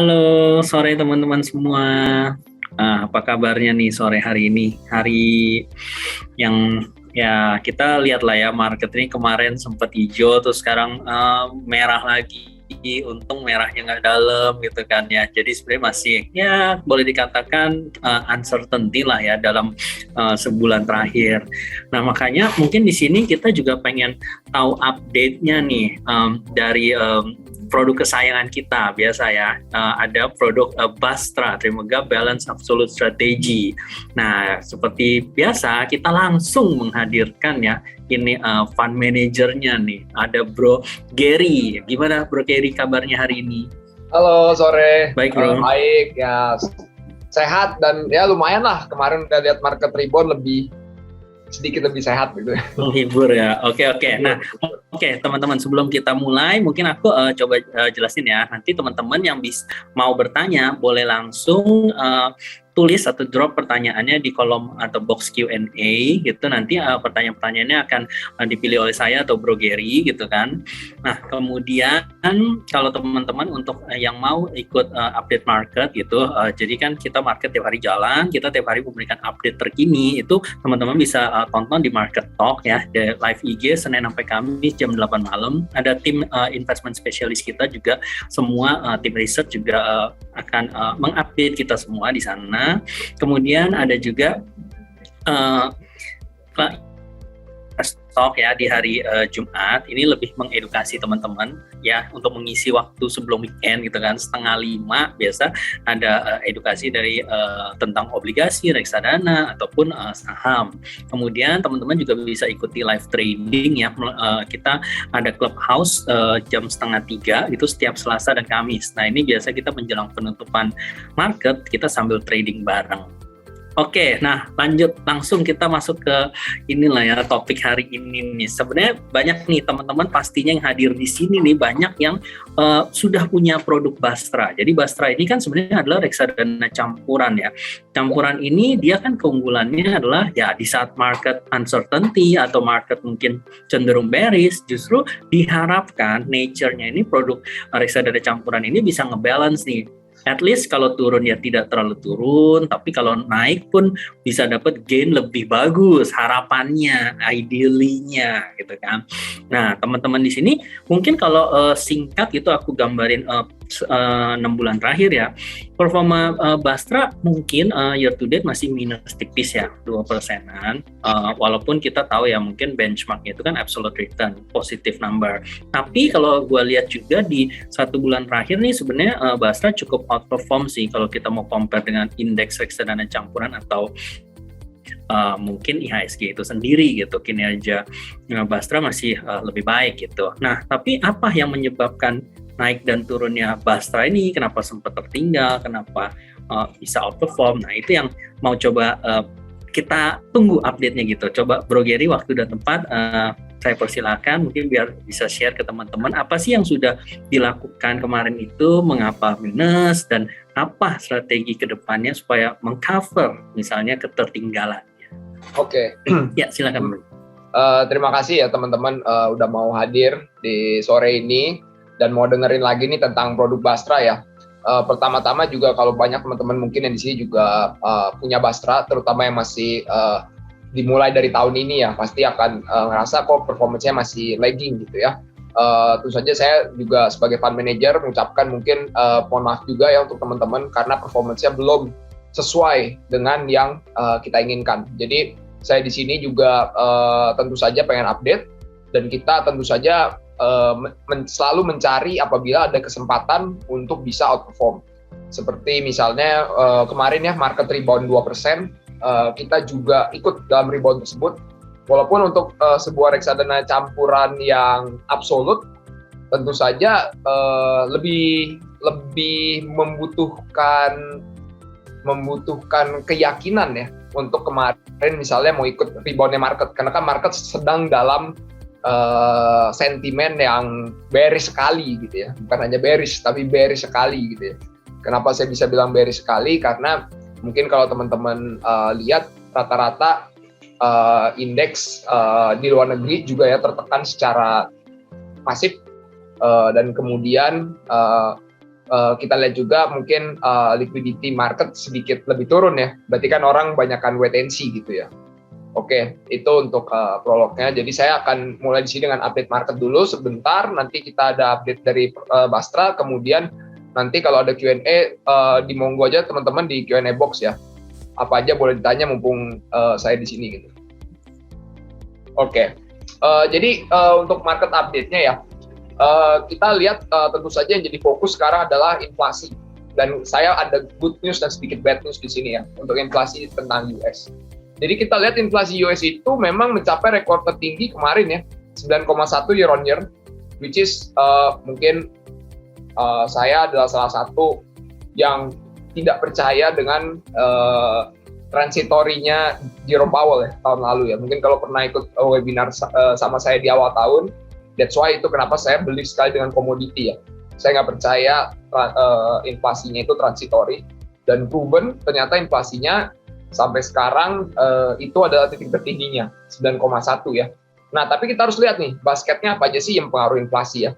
Halo, sore teman-teman semua. Apa kabarnya nih sore hari ini? Hari yang ya kita lihat lah ya, market ini kemarin sempat hijau, terus sekarang merah lagi. Untung merahnya nggak dalam gitu kan ya. Jadi sebenarnya masih ya boleh dikatakan uncertainty lah ya dalam sebulan terakhir. Nah makanya mungkin di sini kita juga pengen tahu update-nya nih dari produk kesayangan kita biasa ya. Ada produk Bastra Trimegah Balance Absolute Strategy. Nah seperti biasa kita langsung menghadirkan ya ini fund manajernya nih, ada Bro Gary. Gimana Bro Gary kabarnya hari ini? Halo, sore. Baik Bro. Baik ya, sehat dan ya lumayan lah. Kemarin udah lihat market rebound sedikit lebih sehat gitu. Menghibur ya. Oke. Nah, teman-teman, sebelum kita mulai, mungkin aku coba jelasin ya. Nanti teman-teman yang mau bertanya boleh langsung tulis atau drop pertanyaannya di kolom atau box Q&A gitu. Nanti pertanyaan-pertanyaannya akan dipilih oleh saya atau Bro Gary gitu kan. Nah, kemudian kalau teman-teman untuk yang mau ikut update market gitu, jadi kan kita market tiap hari jalan, kita tiap hari memberikan update terkini, itu teman-teman bisa tonton di Market Talk ya, di live IG Senin sampai Kamis jam 8 malam. Ada tim investment specialist kita juga, semua tim research juga akan mengupdate kita semua di sana. Kemudian ada juga Talk ya di hari Jumat. Ini lebih mengedukasi teman-teman ya, untuk mengisi waktu sebelum weekend gitu kan, 4:30 biasa ada edukasi dari tentang obligasi, reksadana ataupun saham. Kemudian teman-teman juga bisa ikuti live trading ya. Kita ada clubhouse jam 2:30 itu setiap Selasa dan Kamis. Nah ini biasa kita menjelang penutupan market, kita sambil trading bareng. Oke, nah lanjut langsung kita masuk ke inilah ya, topik hari ini nih. Sebenarnya banyak nih teman-teman pastinya yang hadir di sini nih, banyak yang sudah punya produk Bastra. Jadi Bastra ini kan sebenarnya adalah reksadana campuran ya. Campuran ini dia kan keunggulannya adalah ya di saat market uncertainty atau market mungkin cenderung bearish, justru diharapkan nature-nya ini produk reksadana campuran ini bisa ngebalance nih. At least kalau turun ya tidak terlalu turun, tapi kalau naik pun bisa dapat gain lebih bagus, harapannya, ideally-nya gitu kan. Nah, teman-teman di sini mungkin kalau singkat gitu aku gambarin 6 bulan terakhir ya. Performa Bastra mungkin year to date masih minus tipis ya, 2%-an. Walaupun kita tahu ya mungkin benchmark-nya itu kan absolute return, positive number. Tapi kalau gue lihat juga di 1 bulan terakhir nih sebenarnya Bastra cukup outperform sih kalau kita mau compare dengan indeks reksadana campuran atau mungkin IHSG itu sendiri gitu. Kinerja Bastra masih lebih baik gitu. Nah, tapi apa yang menyebabkan naik dan turunnya Bastra ini? Kenapa sempat tertinggal? Kenapa bisa outperform? Nah, itu yang mau coba kita tunggu update-nya gitu. Coba Bro Gary, waktu dan tempat saya persilakan, mungkin biar bisa share ke teman-teman apa sih yang sudah dilakukan kemarin itu, mengapa minus, dan apa strategi ke depannya supaya mengcover misalnya ketertinggalan. Oke. Ya, silakan Bro. Terima kasih ya teman-teman udah mau hadir di sore ini dan mau dengerin lagi nih tentang produk Bastra ya. Pertama-tama juga kalau banyak teman-teman mungkin yang di sini juga punya Bastra, terutama yang masih dimulai dari tahun ini ya, pasti akan ngerasa kok performance-nya masih lagging gitu ya. Tentu saja saya juga sebagai fund manager mengucapkan mungkin mohon maaf juga ya untuk teman-teman karena performance-nya belum sesuai dengan yang kita inginkan. Jadi saya di sini juga tentu saja pengen update dan kita tentu saja selalu mencari apabila ada kesempatan untuk bisa outperform. Seperti misalnya kemarin ya market rebound 2%, kita juga ikut dalam rebound tersebut. Walaupun untuk sebuah reksadana campuran yang absolut tentu saja lebih membutuhkan keyakinan ya untuk kemarin misalnya mau ikut reboundnya market, karena kan market sedang dalam sentimen yang bearish sekali gitu ya, bukan hanya bearish tapi bearish sekali gitu ya. Kenapa saya bisa bilang bearish sekali? Karena mungkin kalau teman-teman lihat rata-rata indeks di luar negeri juga ya tertekan secara masif dan kemudian Kita lihat juga mungkin liquidity market sedikit lebih turun ya. Berarti kan orang banyakkan wait and see gitu ya. Oke, itu untuk prolognya. Jadi saya akan mulai di sini dengan update market dulu sebentar. Nanti kita ada update dari Bastra. Kemudian nanti kalau ada Q&A di monggo aja teman-teman di Q&A box ya. Apa aja boleh ditanya mumpung saya di sini gitu. Oke, jadi untuk market update-nya ya. Kita lihat tentu saja yang jadi fokus sekarang adalah inflasi, dan saya ada good news dan sedikit bad news di sini ya untuk inflasi tentang US. Jadi kita lihat inflasi US itu memang mencapai rekor tertinggi kemarin ya, 9,1 year on year, which is mungkin saya adalah salah satu yang tidak percaya dengan transitorinya Jerome Powell ya tahun lalu ya. Mungkin kalau pernah ikut webinar sama saya di awal tahun, that's why itu kenapa saya beli sekali dengan komoditi ya. Saya nggak percaya inflasinya itu transitori, dan proven ternyata inflasinya sampai sekarang itu adalah titik tertingginya, 9,1 ya. Nah, tapi kita harus lihat nih, basketnya apa aja sih yang pengaruh inflasi ya.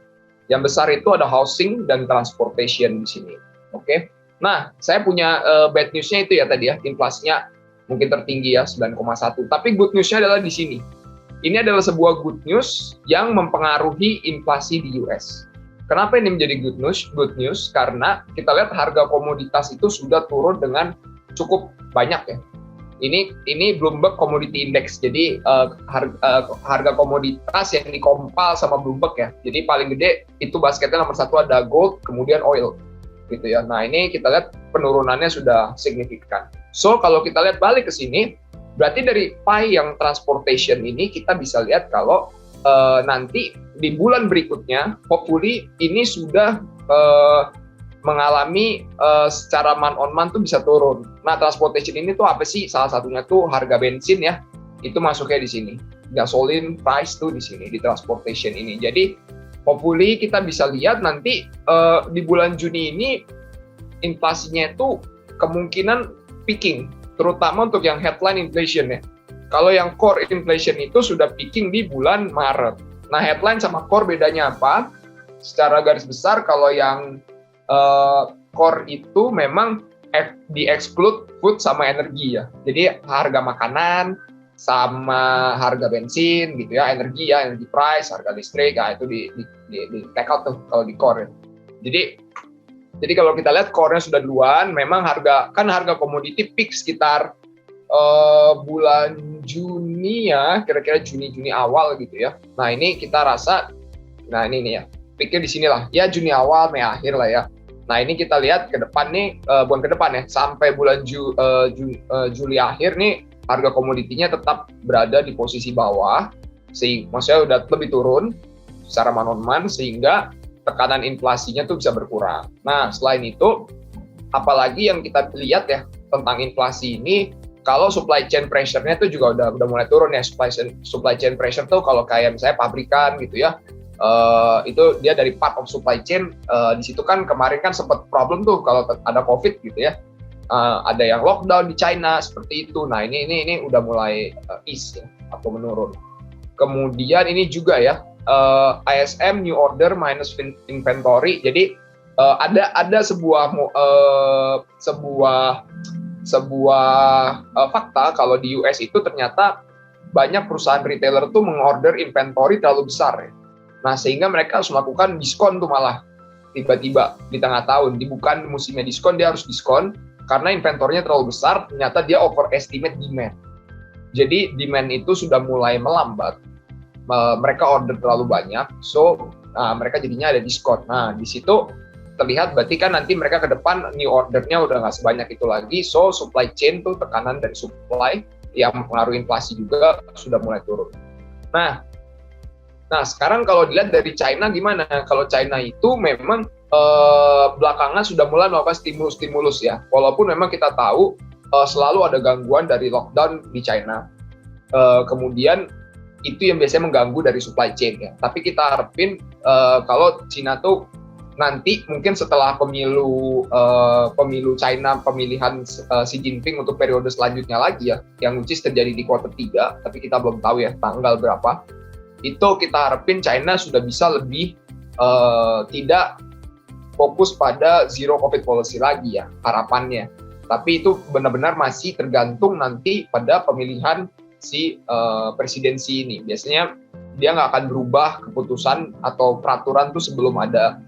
Yang besar itu ada housing dan transportation di sini. Oke. Nah, saya punya bad news-nya itu ya tadi ya, inflasinya mungkin tertinggi ya, 9,1. Tapi good news-nya adalah di sini. Ini adalah sebuah good news yang mempengaruhi inflasi di US. Kenapa ini menjadi good news? Good news karena kita lihat harga komoditas itu sudah turun dengan cukup banyak ya. Ini Bloomberg Commodity Index. Jadi harga komoditas yang dikompal sama Bloomberg ya. Jadi paling gede itu basketnya nomor 1 ada gold, kemudian oil gitu ya. Nah, ini kita lihat penurunannya sudah signifikan. So kalau kita lihat balik ke sini, berarti dari pie yang transportation ini kita bisa lihat kalau nanti di bulan berikutnya, hopefully ini sudah mengalami secara month on month tuh bisa turun. Nah, transportation ini tuh apa sih? Salah satunya tuh harga bensin ya, itu masuknya di sini. Gasoline price tuh di sini, di transportation ini. Jadi hopefully kita bisa lihat nanti di bulan Juni ini inflasinya itu kemungkinan peaking, terutama untuk yang headline inflation ya. Kalau yang core inflation itu sudah peaking di bulan Maret. Nah, headline sama core bedanya apa? Secara garis besar, kalau yang core itu memang di-exclude food sama energi ya. Jadi harga makanan sama harga bensin gitu ya, energi price, harga listrik, ya itu di take out tuh kalau di core ya. Jadi kalau kita lihat core-nya sudah duluan, memang harga komoditi peak sekitar bulan Juni ya, kira-kira Juni awal gitu ya. Nah, ini kita rasa, nah ini nih ya, peaknya di sini lah, ya Juni awal, Mei akhir lah ya. Nah, ini kita lihat ke depan nih, bukan ke depan ya, sampai bulan Juli akhir nih, harga komoditinya tetap berada di posisi bawah, maksudnya udah lebih turun secara month-on-month, sehingga tekanan inflasinya tuh bisa berkurang. Nah, selain itu, apalagi yang kita lihat ya tentang inflasi ini, kalau supply chain pressure-nya tuh juga udah mulai turun ya. Supply chain pressure tuh kalau kayak misalnya pabrikan gitu ya, itu dia dari part of supply chain. Di situ kan kemarin kan sempat problem tuh kalau ada COVID gitu ya, ada yang lockdown di China seperti itu. Nah, ini udah mulai ease ya, atau menurun. Kemudian ini juga ya, ISM new order minus inventory. Jadi ada sebuah fakta kalau di US itu ternyata banyak perusahaan retailer tuh mengorder inventory terlalu besar ya. Nah, sehingga mereka harus melakukan diskon tuh malah tiba-tiba di tengah tahun. Bukan musimnya diskon, dia harus diskon karena inventornya terlalu besar, ternyata dia overestimate demand. Jadi demand itu sudah mulai melambat. Mereka order terlalu banyak, so mereka jadinya ada diskon. Nah, di situ terlihat berarti kan nanti mereka ke depan new ordernya udah nggak sebanyak itu lagi, so supply chain tuh tekanan dari supply yang mempengaruhi inflasi juga sudah mulai turun. Nah sekarang kalau dilihat dari China gimana? Kalau China itu memang belakangan sudah mulai melakukan stimulus ya, walaupun memang kita tahu selalu ada gangguan dari lockdown di China. Kemudian itu yang biasanya mengganggu dari supply chain ya. Tapi kita harapin kalau China tuh nanti mungkin setelah pemilu China, pemilihan Xi Jinping untuk periode selanjutnya lagi ya, yang which is terjadi di kuartal 3, tapi kita belum tahu ya tanggal berapa. Itu kita harapin China sudah bisa lebih tidak fokus pada zero COVID policy lagi ya harapannya. Tapi itu benar-benar masih tergantung nanti pada pemilihan si presidensi ini. Biasanya dia nggak akan berubah keputusan atau peraturan tuh sebelum ada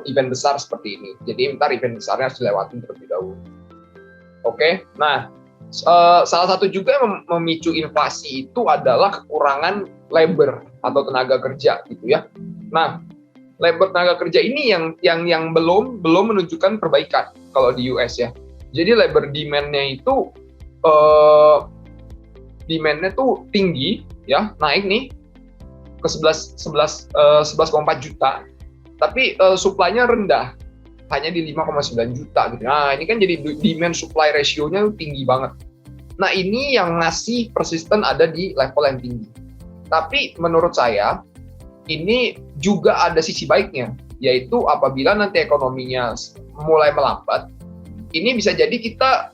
event besar seperti ini. Jadi ntar event besarnya harus dilewatin terlebih dahulu. Oke, nah salah satu juga yang memicu inflasi itu adalah kekurangan labor atau tenaga kerja gitu ya. Nah, labor tenaga kerja ini yang belum menunjukkan perbaikan kalau di US ya. Jadi labor demand-nya itu demand-nya tuh tinggi ya, naik nih ke 11,4 juta. Tapi supply-nya rendah, hanya di 5,9 juta gitu. Nah, ini kan jadi demand supply ratio-nya tinggi banget. Nah, ini yang ngasih persisten ada di level yang tinggi. Tapi menurut saya ini juga ada sisi baiknya, yaitu apabila nanti ekonominya mulai melambat, ini bisa jadi kita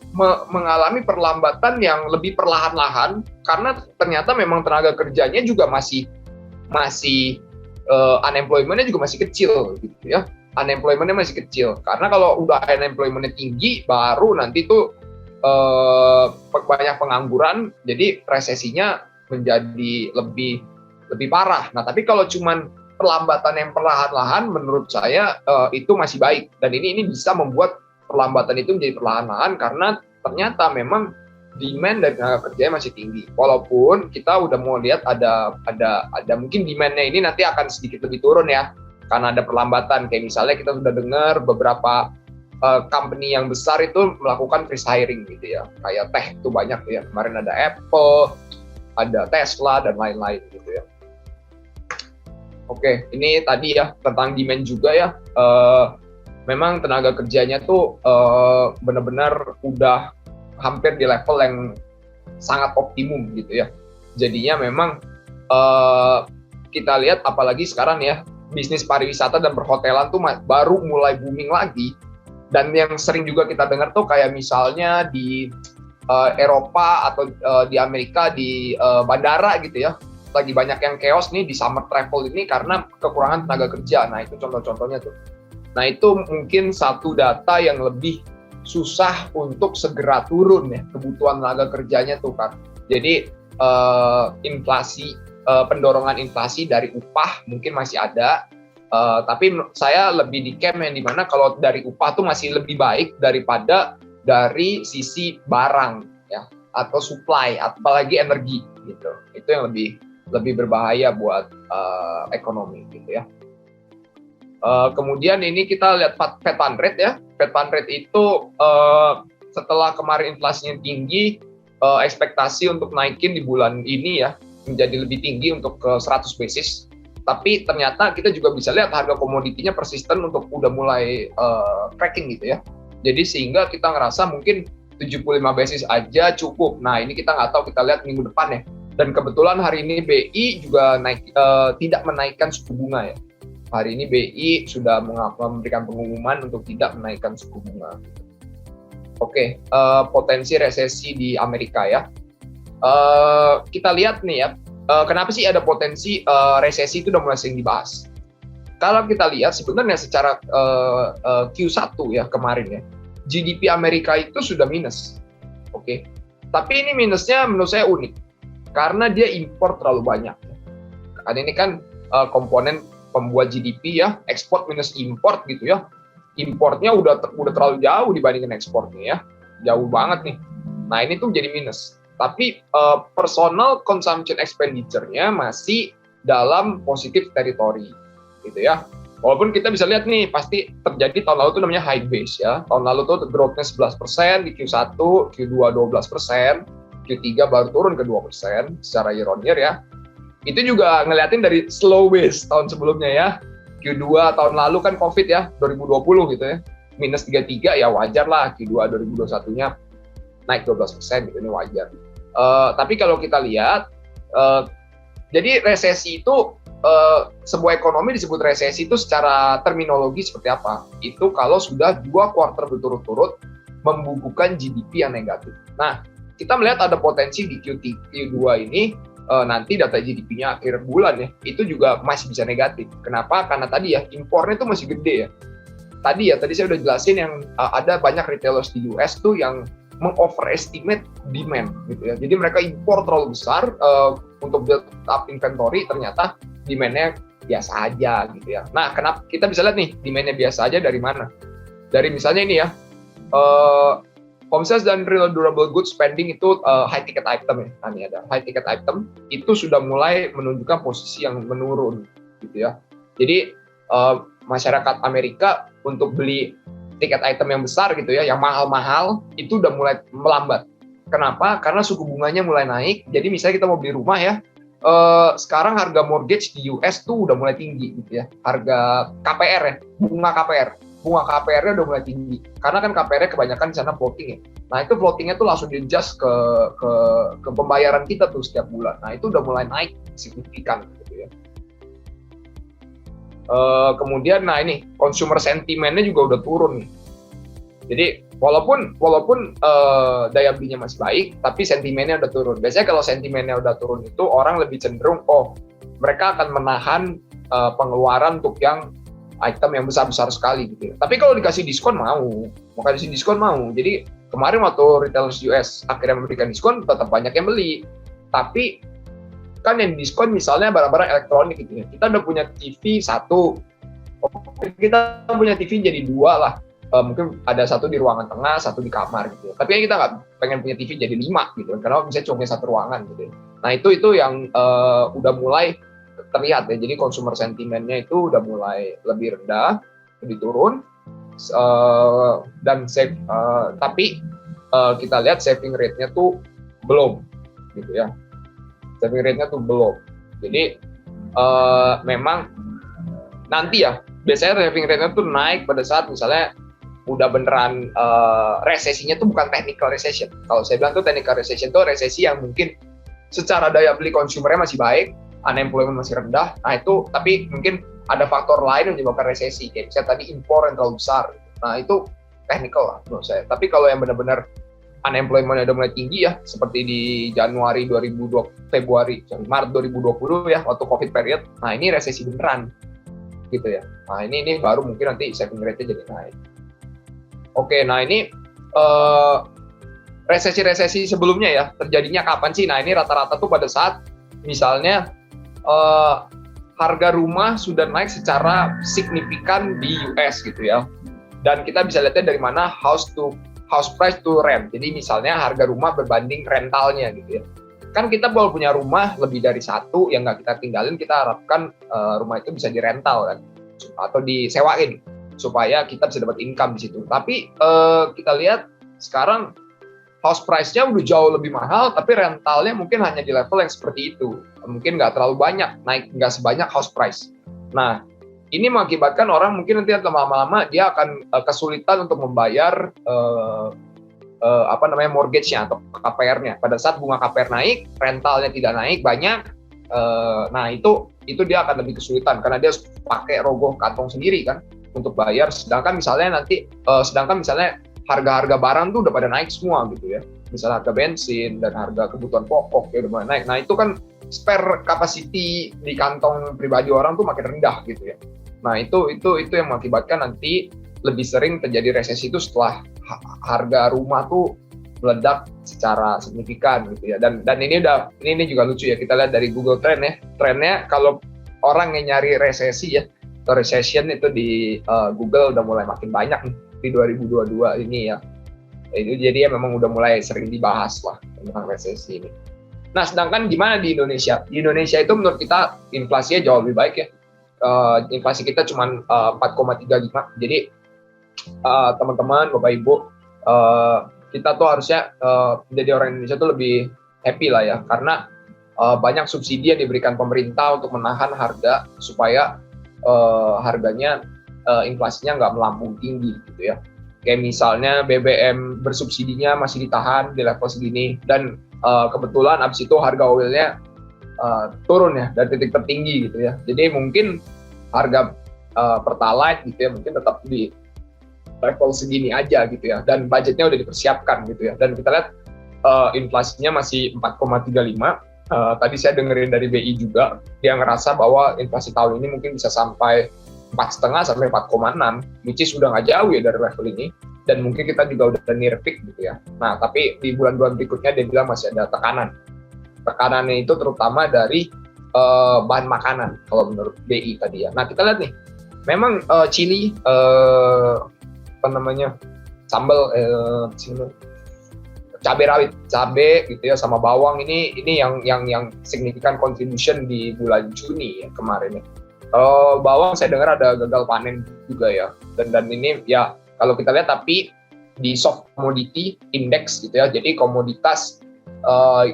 mengalami perlambatan yang lebih perlahan-lahan karena ternyata memang tenaga kerjanya juga masih unemployment-nya juga masih kecil gitu ya. Unemployment-nya masih kecil. Karena kalau udah unemployment-nya tinggi baru nanti tuh banyak pengangguran, jadi resesinya menjadi lebih parah. Nah, tapi kalau cuman perlambatan yang perlahan-lahan menurut saya itu masih baik, dan ini bisa membuat perlambatan itu menjadi perlahan-lahan karena ternyata memang demand dari tenaga kerjanya masih tinggi. Walaupun kita udah mau lihat ada mungkin demand-nya ini nanti akan sedikit lebih turun ya karena ada perlambatan. Kayak misalnya kita sudah dengar beberapa company yang besar itu melakukan freeze hiring gitu ya. Kayak tech itu banyak ya. Kemarin ada Apple, ada Tesla dan lain-lain gitu ya. Oke, ini tadi ya tentang demand juga ya. Memang tenaga kerjanya tuh benar-benar udah hampir di level yang sangat optimum gitu ya. Jadinya memang kita lihat apalagi sekarang ya bisnis pariwisata dan perhotelan tuh baru mulai booming lagi. Dan yang sering juga kita dengar tuh kayak misalnya di Eropa atau di Amerika di bandara gitu ya, lagi banyak yang chaos nih di summer travel ini karena kekurangan tenaga kerja. Nah, itu contoh-contohnya tuh. Nah, itu mungkin satu data yang lebih susah untuk segera turun ya, kebutuhan tenaga kerjanya tuh kan. Jadi inflasi, pendorongan inflasi dari upah mungkin masih ada, tapi saya lebih di camp yang dimana kalau dari upah tuh masih lebih baik daripada dari sisi barang ya atau supply, apalagi energi gitu. Itu yang lebih berbahaya buat ekonomi gitu ya. Kemudian ini kita lihat Fed Fund Rate ya. Fed Fund Rate itu setelah kemarin inflasinya tinggi, ekspektasi untuk naikin di bulan ini ya menjadi lebih tinggi untuk ke 100 basis. Tapi ternyata kita juga bisa lihat harga komoditinya persisten untuk udah mulai cracking gitu ya. Jadi sehingga kita ngerasa mungkin 75 basis aja cukup. Nah, ini kita nggak tahu, kita lihat minggu depan ya. Dan kebetulan hari ini BI juga tidak menaikkan suku bunga ya. Hari ini BI sudah memberikan pengumuman untuk tidak menaikkan suku bunga. Oke, potensi resesi di Amerika ya. Kita lihat nih ya, kenapa sih ada potensi resesi itu udah mulai sering dibahas. Kalau kita lihat sebenarnya secara Q1 ya kemarin ya, GDP Amerika itu sudah minus. Oke. Tapi ini minusnya menurut saya unik. Karena dia impor terlalu banyak. Karena ini kan komponen pembuat GDP ya, ekspor minus import gitu ya. Importnya udah terlalu jauh dibandingkan ekspornya ya. Jauh banget nih. Nah, ini tuh jadi minus. Tapi personal consumption expenditure-nya masih dalam positif territory gitu ya. Walaupun kita bisa lihat nih, pasti terjadi tahun lalu itu namanya high base ya. Tahun lalu tuh growth-nya 11%, di Q1, Q2 12%, Q3 baru turun ke 2% secara year on year ya. Itu juga ngeliatin dari slow base tahun sebelumnya ya. Q2 tahun lalu kan COVID ya, 2020 gitu ya. Minus 33 ya wajar lah, Q2 2021-nya naik 12% gitu, ini wajar. Tapi kalau kita lihat, jadi resesi itu, sebuah ekonomi disebut resesi itu secara terminologi seperti apa? Itu kalau sudah 2 kuartal berturut-turut membukukan GDP yang negatif. Nah, kita melihat ada potensi di Q2 ini, nanti data GDP-nya akhir bulan ya, itu juga masih bisa negatif. Kenapa? Karena tadi ya, impornya itu masih gede ya. tadi saya udah jelasin yang ada banyak retailers di US tuh yang mengoverestimate demand gitu ya. Jadi mereka impor terlalu besar untuk build up inventory, ternyata demand-nya biasa aja gitu ya. Nah, kenapa kita bisa lihat nih demand-nya biasa aja dari mana? Dari misalnya ini ya, home sales dan real durable goods spending itu high ticket item ya. Nah, ini ada high ticket item itu sudah mulai menunjukkan posisi yang menurun gitu ya. Jadi masyarakat Amerika untuk beli tiket item yang besar gitu ya, yang mahal-mahal itu udah mulai melambat. Kenapa? Karena suku bunganya mulai naik. Jadi misalnya kita mau beli rumah ya, sekarang harga mortgage di US tuh udah mulai tinggi gitu ya. Harga KPR ya, bunga KPR-nya udah mulai tinggi. Karena kan KPR-nya kebanyakan di sana floating ya. Nah itu floating-nya tuh langsung di-adjust ke pembayaran kita tuh setiap bulan. Nah itu udah mulai naik signifikan gitu ya. Kemudian, nah ini consumer sentimentnya juga udah turun nih. Jadi walaupun daya belinya masih baik, tapi sentimennya udah turun. Biasanya kalau sentimennya udah turun itu orang lebih cenderung, mereka akan menahan pengeluaran untuk yang item yang besar-besar sekali gitu. Tapi kalau dikasih diskon mau kasih diskon mau. Jadi kemarin waktu retailers US akhirnya memberikan diskon, tetap banyak yang beli. Tapi kan yang diskon misalnya barang-barang elektronik gitu ya. Kita udah punya TV satu, kita punya TV jadi dua lah. Mungkin ada satu di ruangan tengah, satu di kamar gitu. Tapi kan kita nggak pengen punya TV jadi 5 gitu, karena misalnya cuma satu ruangan gitu. Nah itu yang udah mulai terlihat ya. Jadi consumer sentimentnya itu udah mulai lebih rendah, lebih turun. Tapi kita lihat saving rate-nya tuh belum gitu ya. Saving rate-nya tuh belum. Jadi memang nanti ya, biasanya saving rate-nya tuh naik pada saat misalnya udah beneran resesinya tuh bukan technical recession. Kalau saya bilang tuh technical recession tuh resesi yang mungkin secara daya beli konsumernya masih baik, unemployment masih rendah. Nah itu, tapi mungkin ada faktor lain yang menyebabkan resesi. Kayak misalnya tadi impor yang terlalu besar. Nah itu technical lah menurut saya. Tapi kalau yang benar-benar unemployment udah mulai tinggi ya, seperti di Maret 2020 ya, waktu COVID period. Nah ini resesi beneran gitu ya. Nah ini baru mungkin nanti saving rate-nya jadi naik. Oke, nah ini resesi-resesi sebelumnya ya, terjadinya kapan sih? Nah ini rata-rata tuh pada saat misalnya harga rumah sudah naik secara signifikan di US gitu ya. Dan kita bisa lihatnya dari mana house price to rent. Jadi misalnya harga rumah berbanding rentalnya gitu ya. Kan kita kalau punya rumah lebih dari satu yang nggak kita tinggalin, kita harapkan rumah itu bisa dirental kan, atau disewain supaya kita bisa dapat income di situ. Tapi kita lihat sekarang house price-nya udah jauh lebih mahal, tapi rentalnya mungkin hanya di level yang seperti itu. Mungkin nggak terlalu banyak, naik nggak sebanyak house price. Nah, ini mengakibatkan orang mungkin nanti lama-lama dia akan kesulitan untuk membayar mortgage-nya atau KPR-nya. Pada saat bunga KPR naik, rentalnya tidak naik banyak. Nah itu dia akan lebih kesulitan karena dia harus pakai rogoh kantong sendiri kan untuk bayar. Sedangkan misalnya harga-harga barang tuh udah pada naik semua gitu ya. Misalnya harga bensin dan harga kebutuhan pokok ya udah mulai naik. Nah itu kan spare capacity di kantong pribadi orang tuh makin rendah gitu ya. Nah itu yang mengakibatkan nanti lebih sering terjadi resesi itu setelah harga rumah tuh meledak secara signifikan gitu ya. Dan ini juga lucu ya, kita lihat dari Google Trend ya. Trennya kalau orang yang nyari resesi ya, atau recession itu di Google udah mulai makin banyak nih di 2022 ini ya. Itu jadi ya memang udah mulai sering dibahas lah tentang resesi ini. Nah, sedangkan gimana di Indonesia? Di Indonesia itu menurut kita inflasinya jauh lebih baik ya. Inflasi kita cuma 4,35. Jadi teman-teman, Bapak Ibu, kita tuh harusnya menjadi orang Indonesia tuh lebih happy lah ya, karena banyak subsidi yang diberikan pemerintah untuk menahan harga supaya harganya inflasinya nggak melambung tinggi gitu ya. Kayak misalnya BBM bersubsidinya masih ditahan di level segini, dan kebetulan abis itu harga oilnya turun ya dari titik tertinggi gitu ya. Jadi mungkin harga Pertalite gitu ya mungkin tetap di level segini aja gitu ya, dan budgetnya udah dipersiapkan gitu ya. Dan kita lihat inflasinya masih 4,35. Tadi saya dengerin dari BI juga, dia ngerasa bahwa inflasi tahun ini mungkin bisa sampai 4,5 sampai 4,6, which is sudah nggak jauh ya dari level ini, dan mungkin kita juga udah near peak gitu ya. Nah, tapi di bulan-bulan berikutnya dia bilang masih ada tekanan. Tekanannya itu terutama dari bahan makanan kalau menurut BI tadi ya. Nah, kita lihat nih, memang chili, sambal, cabai rawit, cabai gitu ya, sama bawang ini yang signifikan contribution di bulan Juni ya kemarin ya. Kalau bawang saya dengar ada gagal panen juga ya, dan ini ya kalau kita lihat tapi di soft commodity index gitu ya, jadi komoditas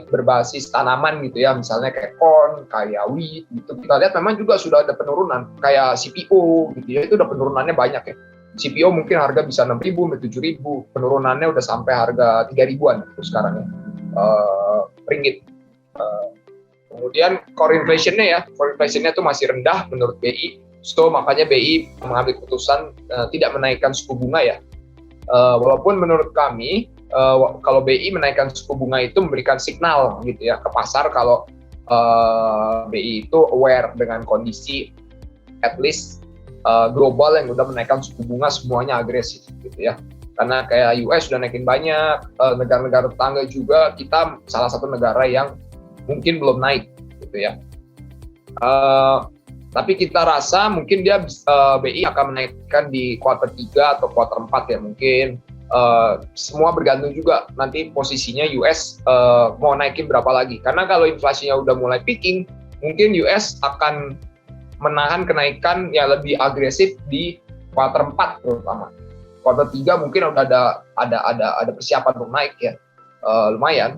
berbasis tanaman gitu ya, misalnya kayak corn, kayak wheat gitu, kita lihat memang juga sudah ada penurunan, kayak CPO gitu ya, itu udah penurunannya banyak ya. CPO mungkin harga bisa 6.000 sampai 7.000, penurunannya udah sampai harga 3.000-an gitu sekarang ya, ringgit. Kemudian core inflation-nya itu masih rendah menurut BI, so makanya BI mengambil keputusan tidak menaikkan suku bunga ya. Walaupun menurut kami kalau BI menaikkan suku bunga itu memberikan signal gitu ya ke pasar kalau BI itu aware dengan kondisi at least global yang udah menaikkan suku bunga semuanya agresif gitu ya. Karena kayak US sudah naikin banyak, negara-negara tetangga juga, kita salah satu negara yang mungkin belum naik gitu ya. Tapi kita rasa mungkin dia BI akan menaikkan di kuartal 3 atau kuartal 4 ya mungkin. Semua bergantung juga nanti posisinya US mau naikin berapa lagi. Karena kalau inflasinya udah mulai peaking, mungkin US akan menahan kenaikan yang lebih agresif di kuartal 4 terutama. Kuartal 3 mungkin udah ada persiapan untuk naik ya, lumayan.